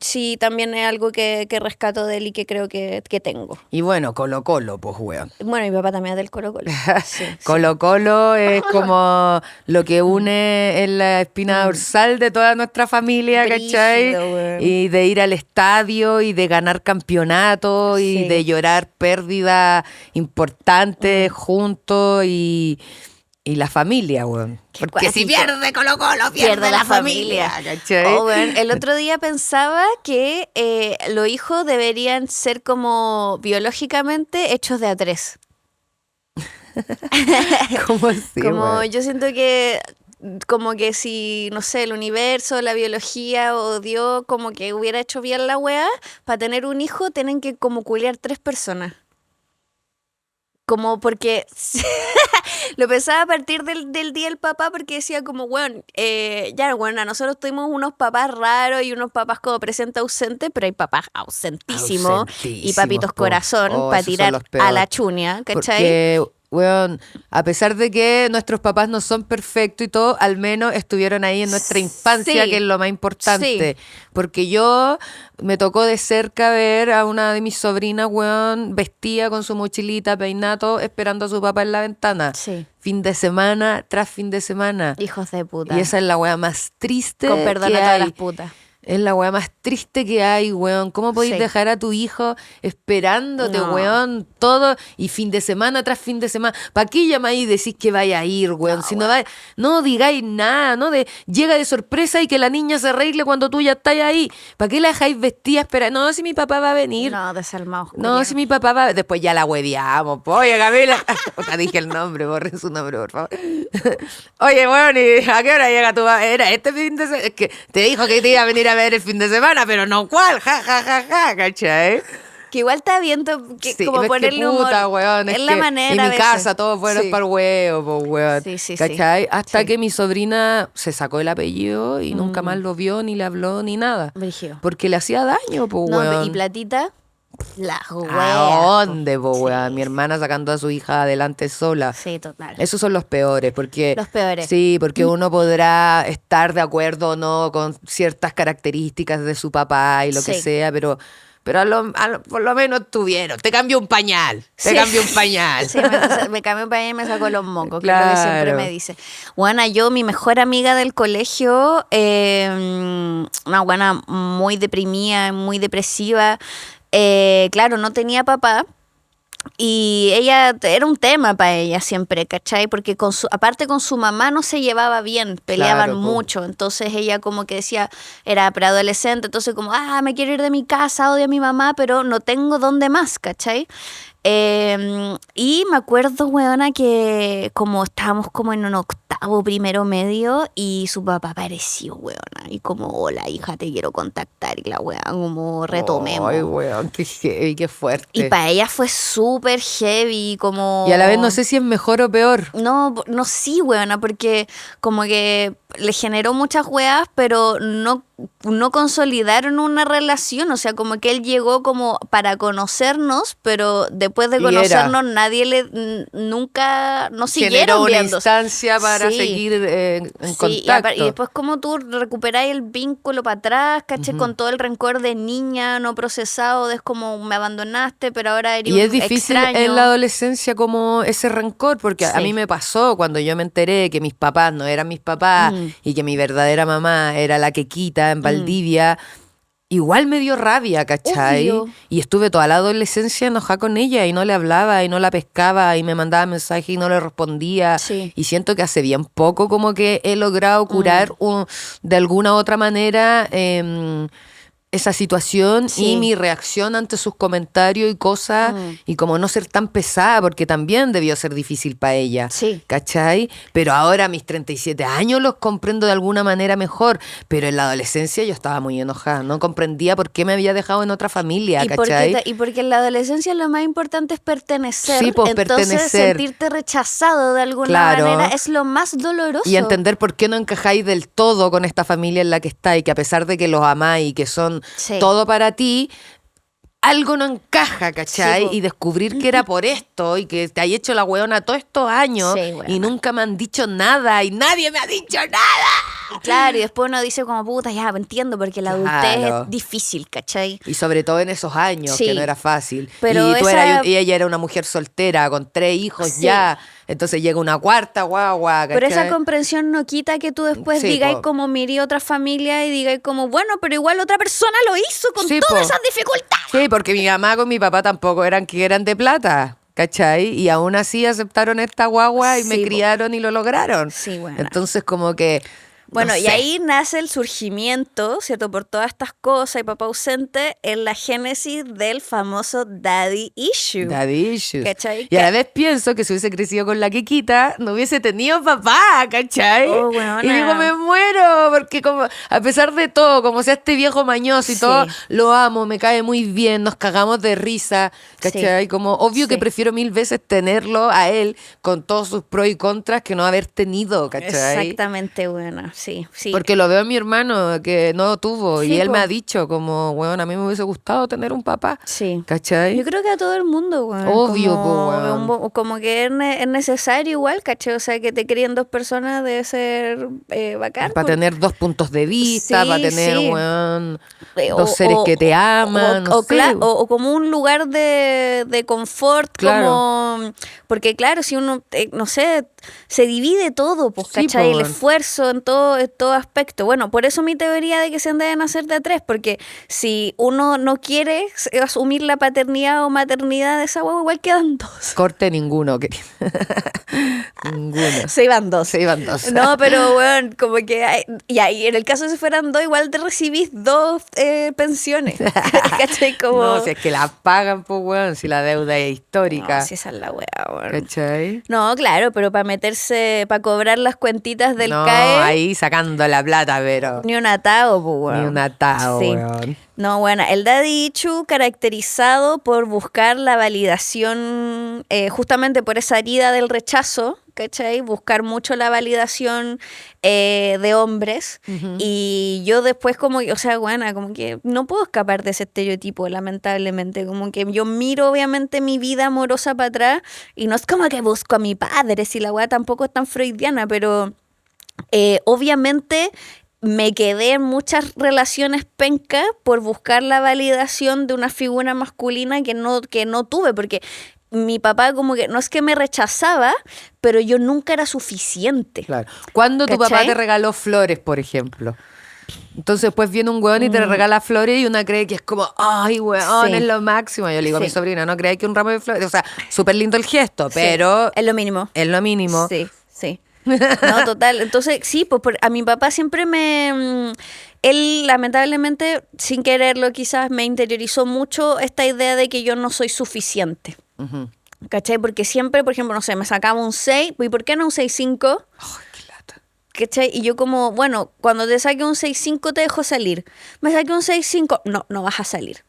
sí también es algo que rescato de él y que creo que tengo. Y bueno, Colo Colo, pues, weón. Bueno, mi papá también es del Colo Colo. Sí, sí. Colo Colo es como lo que une en la espina dorsal de toda nuestra familia, ¿cachai? Brígido, weón. Y de ir al estadio y de ganar campeonatos y Sí. de llorar pérdidas importantes juntos y la familia, weón. Qué Porque si cuático. pierde Colo Colo, pierde la familia, ¿cachai? Oh, weón, el otro día pensaba que los hijos deberían ser como biológicamente hechos de a tres. ¿Cómo así, Como weón? yo siento que como que si, no sé, el universo, la biología o Dios como que hubiera hecho bien la weá, para tener un hijo tienen que como culiar 3 personas. Como porque lo pensaba a partir del día del papá porque decía como, bueno, nosotros tuvimos unos papás raros y unos papás como presente ausente, pero hay papás ausentísimos y papitos po. corazón Oh, para esos son tirar los a peores. la chuña, ¿cachai? Porque, weón, a pesar de que nuestros papás no son perfectos y todo, al menos estuvieron ahí en nuestra infancia, Sí. que es lo más importante. Sí. Porque yo me tocó de cerca ver a una de mis sobrinas, weón, vestida con su mochilita, peinado, esperando a su papá en la ventana. Sí. Fin de semana tras fin de semana. Hijos de puta. Y esa es la weá más triste Con perdón que a todas hay. las putas. Es la weá más triste que hay, weón. ¿Cómo podéis Sí. dejar a tu hijo esperándote, No. weón? Todo y fin de semana tras fin de semana. ¿Para qué llamáis y decís que vaya a ir, weón? No, Si no digáis nada, llega de sorpresa y que la niña se arregle cuando tú ya estás ahí. ¿Para qué la dejáis vestida esperando? No, si mi papá va a venir. No, desalmados. No, si mi papá va. Después ya la hueveamos. Po. Oye, Camila. Puta, dije el nombre, borren su nombre, por favor. Oye, bueno, ¿y a qué hora llega tu papá? Era este fin de semana. Es que te dijo que te iba a venir a ver el fin de semana, pero no cuál. Ja, ja, ja, ja, ¿cachai? Que igual está viendo que Sí, como es que ponerle humor. puta, weón, Es es la que manera en a mi veces. casa todos fueron Sí. para el huevo, po, weón. Sí, sí, sí. ¿Cachai? Hasta Sí. que mi sobrina se sacó el apellido y nunca más lo vio, ni le habló, ni nada. Brígido. Porque le hacía daño, po, No, weón. y Platita, la ¿A wea. dónde, po, Sí, weón? Mi hermana sacando a su hija adelante sola. Sí, total. Esos son los peores, porque... Los peores. Sí, porque uno podrá estar de acuerdo o no con ciertas características de su papá y lo que Sí. sea, pero por lo menos tuvieron. Te cambió un pañal. Te Sí. cambió un pañal. Sí, me cambió para allá y me sacó los mocos, que es lo que siempre Claro. me dice. Buena, yo, mi mejor amiga del colegio, una buena muy deprimida, muy depresiva. Claro, no tenía papá. Y ella, era un tema para ella siempre, ¿cachai? Porque aparte con su mamá no se llevaba bien, peleaban Claro, po. mucho. Entonces ella como que decía, era preadolescente, entonces como, me quiero ir de mi casa, odio a mi mamá, pero no tengo dónde más, ¿cachai? Y me acuerdo, weona, que como estábamos como en un octavo, primero medio, y su papá apareció, weona, y como, hola, hija, te quiero contactar, y la weona como retomemos. Ay, weón, qué heavy, qué fuerte. Y para ella fue súper heavy, como... Y a la vez no sé si es mejor o peor. No, sí, weona, porque como que le generó muchas weas, pero no consolidaron una relación. O sea, como que él llegó como para conocernos, pero después de Y conocernos nunca nos generó siguieron una viendo. instancia para Sí. seguir en Sí, contacto. y después como tú recuperáis el vínculo para atrás, caché, con todo el rencor de niña no procesado, es como me abandonaste, pero ahora eres Y es un difícil extraño. en la adolescencia como ese rencor, porque a Sí. mí me pasó cuando yo me enteré que mis papás no eran mis papás y que mi verdadera mamá era la Quequita en Valdivia. Igual me dio rabia, ¿cachai? Obvio. Y estuve toda la adolescencia enojada con ella y no le hablaba y no la pescaba y me mandaba mensajes y no le respondía. Sí. Y siento que hace bien poco como que he logrado curar de alguna otra manera esa situación Sí. y mi reacción ante sus comentarios y cosas y como no ser tan pesada porque también debió ser difícil para ella, Sí. ¿cachai? Pero ahora a mis 37 años los comprendo de alguna manera mejor, pero en la adolescencia yo estaba muy enojada, no comprendía por qué me había dejado en otra familia, ¿cachai? Y porque en la adolescencia lo más importante es pertenecer. Sí, pues, entonces pertenecer. sentirte rechazado de alguna Claro. manera es lo más doloroso. Y entender por qué no encajáis del todo con esta familia en la que estáis, que a pesar de que los amáis y que son Sí. todo para ti, algo no encaja, ¿cachai? Sí, po. Y descubrir que era por esto y que te hay hecho la weona todos estos años Sí, weona. y nunca me han dicho nada y nadie me ha dicho nada. Claro, y después uno dice como puta, ya entiendo, porque la adultez Claro. es difícil, ¿cachai? Y sobre todo en esos años, Sí. que no era fácil. Pero y esa- y ella era una mujer soltera, con 3 hijos Sí. ya. Entonces llega una cuarta guagua, Pero esa ¿cachai? comprensión no quita que tú después Sí, digáis po. como mirí otra familia y digáis como, bueno, pero igual otra persona lo hizo con Sí, todas po. esas dificultades. Sí, porque mi mamá con mi papá tampoco eran que eran de plata, ¿cachai? Y aún así aceptaron esta guagua y me Sí, po. criaron y lo lograron. Sí, bueno. Entonces como que... Bueno, no y sé. ahí nace el surgimiento, ¿cierto? Por todas estas cosas y papá ausente, en la génesis del famoso Daddy Issue. Daddy issues. ¿Cachai? Y a la vez pienso que si hubiese crecido con la Kikita, no hubiese tenido papá, ¿cachai? Oh, weona. Y digo, me muero, porque como, a pesar de todo, como sea este viejo mañoso y Sí. todo, lo amo, me cae muy bien, nos cagamos de risa, ¿cachai? Sí. Como obvio Sí. que prefiero 1000 veces tenerlo a él con todos sus pros y contras que no haber tenido, ¿cachai? Exactamente, buena, sí, sí. Porque lo veo en mi hermano que no tuvo Sí, y él po. me ha dicho como, weón, a mí me hubiese gustado tener un papá, Sí. ¿cachai? Yo creo que a todo el mundo, weón. Obvio, como, po, weón. como que es necesario igual, ¿cachai? O sea, que te críen dos personas debe ser bacán. Para po. tener dos puntos de vista, Sí, para tener, sí. weón, O- dos seres o- que te aman, no sé. o como un lugar de confort, Claro. como porque claro, si uno, no sé, se divide todo, pues, Sí, ¿cachai? po, El weón. esfuerzo en todo aspecto. Bueno, por eso mi teoría de que se deben hacer de a tres, porque si uno no quiere asumir la paternidad o maternidad de esa huevo, igual quedan dos. Corte ninguno, querido. Ninguno. Se iban dos. Se iban dos. No, pero bueno, como que y ahí en el caso de si fueran dos, igual te recibís dos pensiones. ¿Cachai? Como No, si es que la pagan, pues, weón, si la deuda es histórica. No, si esa es la weá, weón. ¿Cachai? No, claro, pero para meterse, para cobrar las cuentitas del No, CAE, ahí sacando la plata, pero... ni un atado, pues, weón. Ni un atado, Sí. weón. No, bueno, el Daddy Issue caracterizado por buscar la validación, justamente por esa herida del rechazo, ¿cachai? Buscar mucho la validación de hombres. Y yo después como, o sea, bueno, como que no puedo escapar de ese estereotipo, lamentablemente. Como que yo miro obviamente mi vida amorosa para atrás y no es como que busco a mi padre, si la weá tampoco es tan freudiana, pero obviamente me quedé en muchas relaciones pencas por buscar la validación de una figura masculina que no tuve, porque mi papá como que no es que me rechazaba, pero yo nunca era suficiente. Claro. ¿Cuándo tu papá ¿Cachai? te regaló flores, por ejemplo? Entonces, pues viene un weón y te regala flores y una cree que es como, ay, weón, Sí. es lo máximo. Yo le digo a mi Sí. sobrina, no creáis que un ramo de flores, o sea, súper lindo el gesto, Sí, pero es lo mínimo. es lo mínimo. Sí, sí. No, total. Entonces, sí, pues a mi papá siempre él lamentablemente, sin quererlo quizás, me interiorizó mucho esta idea de que yo no soy suficiente. Ujú. ¿Cachai? Porque siempre, por ejemplo, no sé, me sacaba un 6, ¿y por qué no un 6.5? Ay, qué lata. ¿Cachai? Y yo como, bueno, cuando te saque un 6.5 te dejo salir. Me saqué un 6.5, no vas a salir.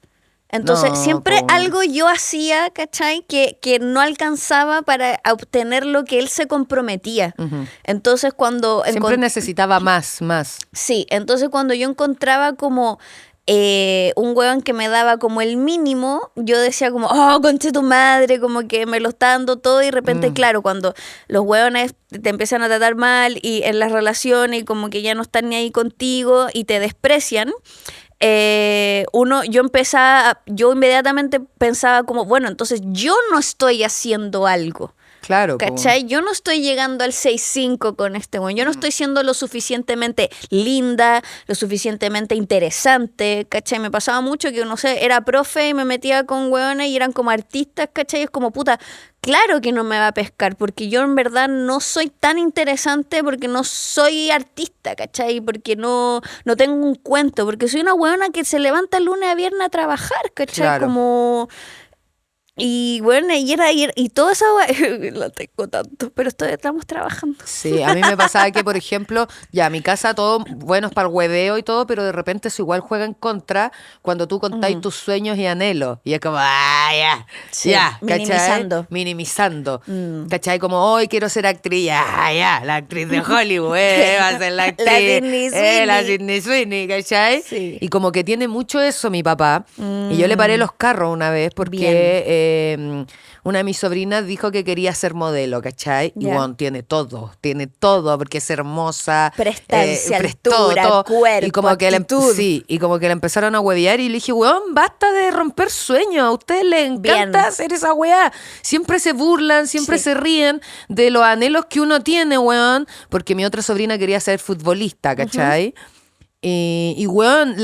Entonces, No, siempre po. algo yo hacía, ¿cachai? Que no alcanzaba para obtener lo que él se comprometía. Entonces, cuando Siempre necesitaba más. sí, entonces cuando yo encontraba como un hueón que me daba como el mínimo, yo decía como, oh, conche tu madre, como que me lo está dando todo y de repente, claro, cuando los hueones te empiezan a tratar mal y en las relaciones y como que ya no están ni ahí contigo y te desprecian, yo inmediatamente pensaba como, bueno, entonces yo no estoy haciendo algo. Claro, po. ¿Cachai? Yo no estoy llegando al 6.5 con este güey. Yo no estoy siendo lo suficientemente linda, lo suficientemente interesante, ¿cachai? Me pasaba mucho que, no sé, era profe y me metía con hueones y eran como artistas, ¿cachai? Es como, puta, claro que no me va a pescar, porque yo en verdad no soy tan interesante, porque no soy artista, ¿cachai? Porque no tengo un cuento, porque soy una hueona que se levanta el lunes a viernes a trabajar, ¿cachai? Claro. Como... Y bueno, y toda esa la tengo tanto, pero estamos trabajando. Sí, a mí me pasaba que, por ejemplo, ya mi casa todo bueno es para el hueveo y todo, pero de repente eso igual juega en contra cuando tú contáis tus sueños y anhelos. Y es como, ya, Sí, ya, ¿cachai? minimizando. Minimizando. ¿Cachai? Como, hoy quiero ser actriz, ya, la actriz de Hollywood, va a ser la actriz. La Sydney Sweeney. La Sydney Sweeney, ¿cachai? Sí. Y como que tiene mucho eso mi papá. Y yo le paré los carros una vez porque una de mis sobrinas dijo que quería ser modelo, ¿cachai? Y Ya. bueno, tiene todo, porque es hermosa. Prestancia, todo, altura, cuerpo, y como que actitud. sí, y como que la empezaron a huevear y le dije, weón, basta de romper sueños, a ustedes les encanta Bien. hacer esa weá. Siempre se burlan, siempre Sí. se ríen de los anhelos que uno tiene, weón, porque mi otra sobrina quería ser futbolista, ¿cachai? Y weón,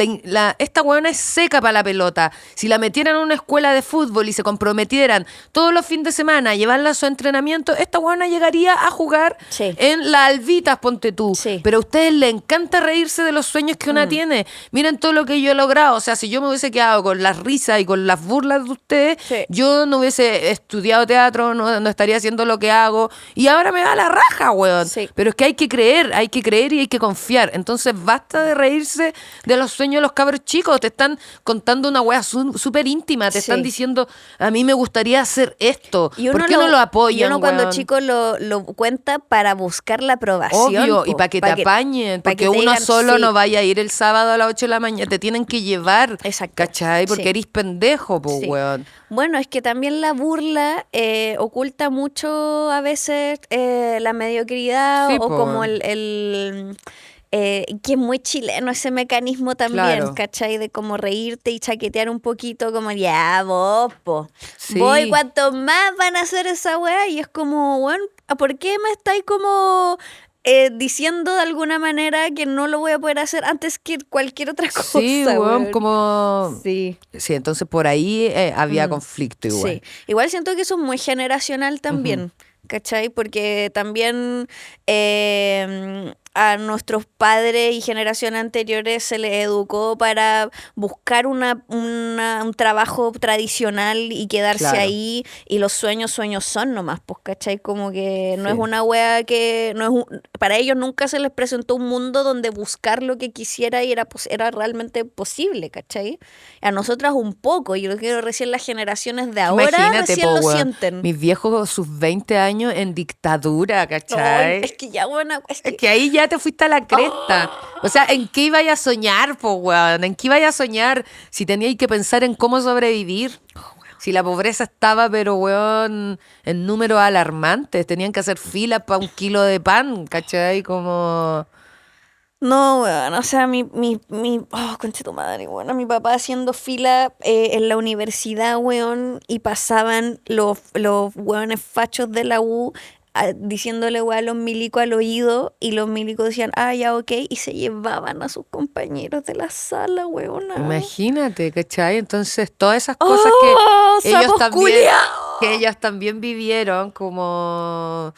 esta weona es seca para la pelota. Si la metieran en una escuela de fútbol y se comprometieran todos los fines de semana a llevarla a su entrenamiento, esta weona llegaría a jugar Sí. en las Albitas, ponte tú. Sí. Pero a ustedes les encanta reírse de los sueños que una tiene. Miren todo lo que yo he logrado. O sea, si yo me hubiese quedado con las risas y con las burlas de ustedes, Sí. yo no hubiese estudiado teatro, no estaría haciendo lo que hago. Y ahora me va la raja, weón. Sí. Pero es que hay que creer y hay que confiar. Entonces basta de reírse de los sueños de los cabros chicos. Te están contando una wea súper íntima. Te Sí. están diciendo, a mí me gustaría hacer esto. Y ¿Por qué no lo apoyan, Y uno cuando weón? chico lo cuenta para buscar la aprobación. Obvio, po, y para que te apañen, pa' porque que te uno digan, solo sí. no vaya a ir el sábado a las 8 de la mañana, te tienen que llevar, Exacto. ¿cachai? Porque Sí. eres pendejo, pues, Sí. weón. Bueno, es que también la burla oculta mucho a veces la mediocridad Sí, o po. como que es muy chileno ese mecanismo también, Claro. ¿cachai? De como reírte y chaquetear un poquito, como ya, vos, po. Sí. Voy, cuanto más van a hacer esa weá, y es como, bueno, ¿por qué me estáis como diciendo de alguna manera que no lo voy a poder hacer antes que cualquier otra cosa? Sí, weón, weón? como... Sí. Sí, entonces por ahí había conflicto igual. Sí, igual siento que eso es muy generacional también, ¿cachai? Porque también a nuestros padres y generaciones anteriores se les educó para buscar un trabajo tradicional y quedarse Claro. ahí, y los sueños son nomás, pues, ¿cachai? Como que no Sí. es una wea que... para ellos nunca se les presentó un mundo donde buscar lo que quisiera y era realmente posible, ¿cachai? A nosotras un poco, yo creo que recién las generaciones de ahora Imagínate, recién po, lo weón, sienten. mis viejos sus 20 años en dictadura, ¿cachai? Ay, es que ya, bueno, Es que ahí ya te fuiste a la cresta. O sea, ¿en qué ibas a soñar, po, weón? ¿En qué ibas a soñar si teníais que pensar en cómo sobrevivir? Si la pobreza estaba, pero, weón, en números alarmantes. Tenían que hacer filas para un kilo de pan, ¿cachai? Como... No, weón, o sea, conche tu madre, weón, mi papá haciendo fila en la universidad, weón, y pasaban los weones fachos de la U diciéndole, weón, a los milicos al oído, y los milicos decían, ya, ok, y se llevaban a sus compañeros de la sala, weón. Imagínate, ¿cachai? Entonces, todas esas ¡Oh, cosas que sapos culiaos! ellos también vivieron, como...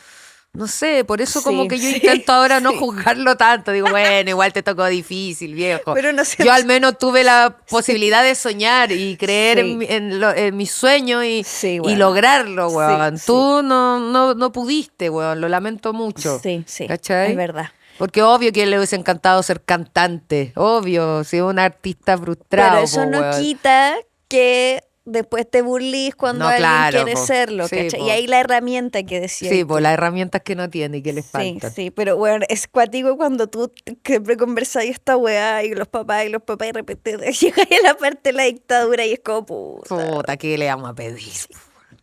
No sé, por eso como Sí, que yo sí, intento ahora no sí. juzgarlo tanto. Digo, bueno, igual te tocó difícil, viejo. Pero no sé. Yo al menos tuve la posibilidad de soñar y creer Sí. en mis sueños Sí, y weón. lograrlo, weón. Sí, Tú no pudiste, weón. Lo lamento mucho. Sí, sí, ¿Cachai? es verdad. Porque obvio que le hubiese encantado ser cantante. Obvio, si es un artista frustrado. Pero eso po, no weón. quita que después te burlís cuando No, alguien claro, quiere po. serlo, Sí, ¿cachai? po. Y ahí la herramienta que decía. Sí, por las herramientas que no tiene y que les Sí, faltan. sí, pero bueno, es cuático cuando tú siempre conversas esta weá y los papás y de repente llegas a la parte de la dictadura y es como puta. Puta, ¿qué le vamos a pedir?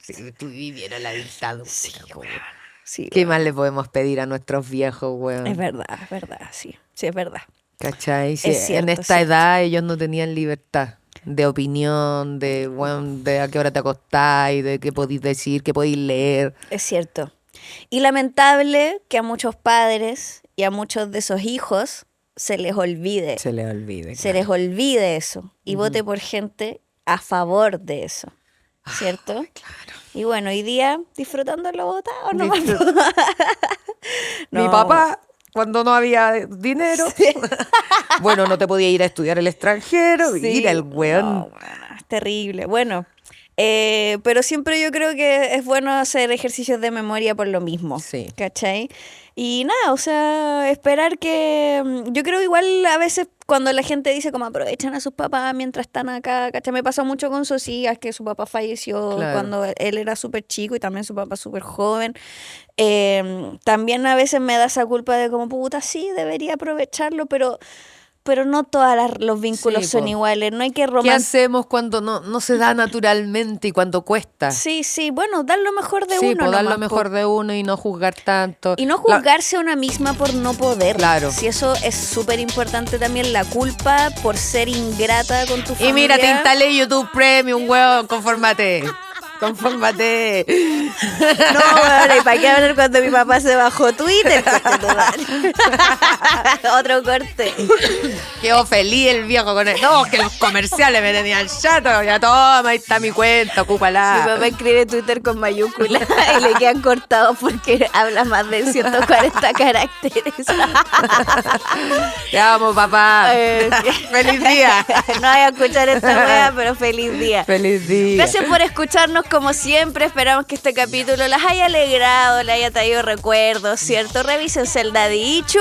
Si tú vivieras la dictadura. Sí, weón. weón. Sí, ¿Qué weón. más le podemos pedir a nuestros viejos, weón? Es verdad, sí, sí, es verdad. ¿Cachai? Si Es cierto, en esta cierto. edad ellos no tenían libertad de opinión, de, weón, de a qué hora te acostáis, de qué podéis decir, qué podéis leer. Es cierto. Y lamentable que a muchos padres y a muchos de esos hijos se les olvide. Se les olvide. Se les olvide eso y vote por gente a favor de eso, ¿cierto? Claro. Y bueno, hoy día disfrutando lo votado, ¿no? Mi papá, cuando no había dinero, bueno, no te podía ir a estudiar al extranjero, ir al weón. No, bueno, es terrible. Bueno, pero siempre yo creo que es bueno hacer ejercicios de memoria por lo mismo. Sí. ¿Cachai? Y nada, o sea, esperar que... Yo creo igual a veces cuando la gente dice como aprovechan a sus papás mientras están acá, ¿cachai? Me pasa mucho con Socias, que su papá falleció Claro. cuando él era súper chico y también su papá súper joven. También a veces me da esa culpa de como, puta, sí, debería aprovecharlo, pero no todos los vínculos Sí, son po. iguales. No hay que ¿Qué romantizar. hacemos cuando no se da naturalmente y cuando cuesta? Sí, sí, bueno, dar lo mejor de Sí, uno. pues dar lo nomás, po. mejor de uno y no juzgar tanto. Y no juzgarse a una misma por no poder. Claro. Si eso es súper importante también, la culpa por ser ingrata con tu familia. Y mira, te instalé YouTube Premium, weón, confórmate. Confórmate. No, bueno, ¿y para qué hablar cuando mi papá se bajó Twitter? Concha tu madre. Otro corte. Quedó feliz el viejo con él. No, que los comerciales me tenían chato. Ya toma, ahí está mi cuenta, Mi ocúpala. papá escribe Twitter con mayúsculas y le quedan cortados porque habla más de 140 caracteres. Te amo, papá. Feliz día. No voy a escuchar esta wea, pero feliz día. Feliz día. Gracias por escucharnos como siempre. Esperamos que este capítulo las haya alegrado, les haya traído recuerdos, ¿cierto? Revisen Zelda de Ichu.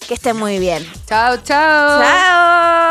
Que estén muy bien. Chao, chao. ¡Chao!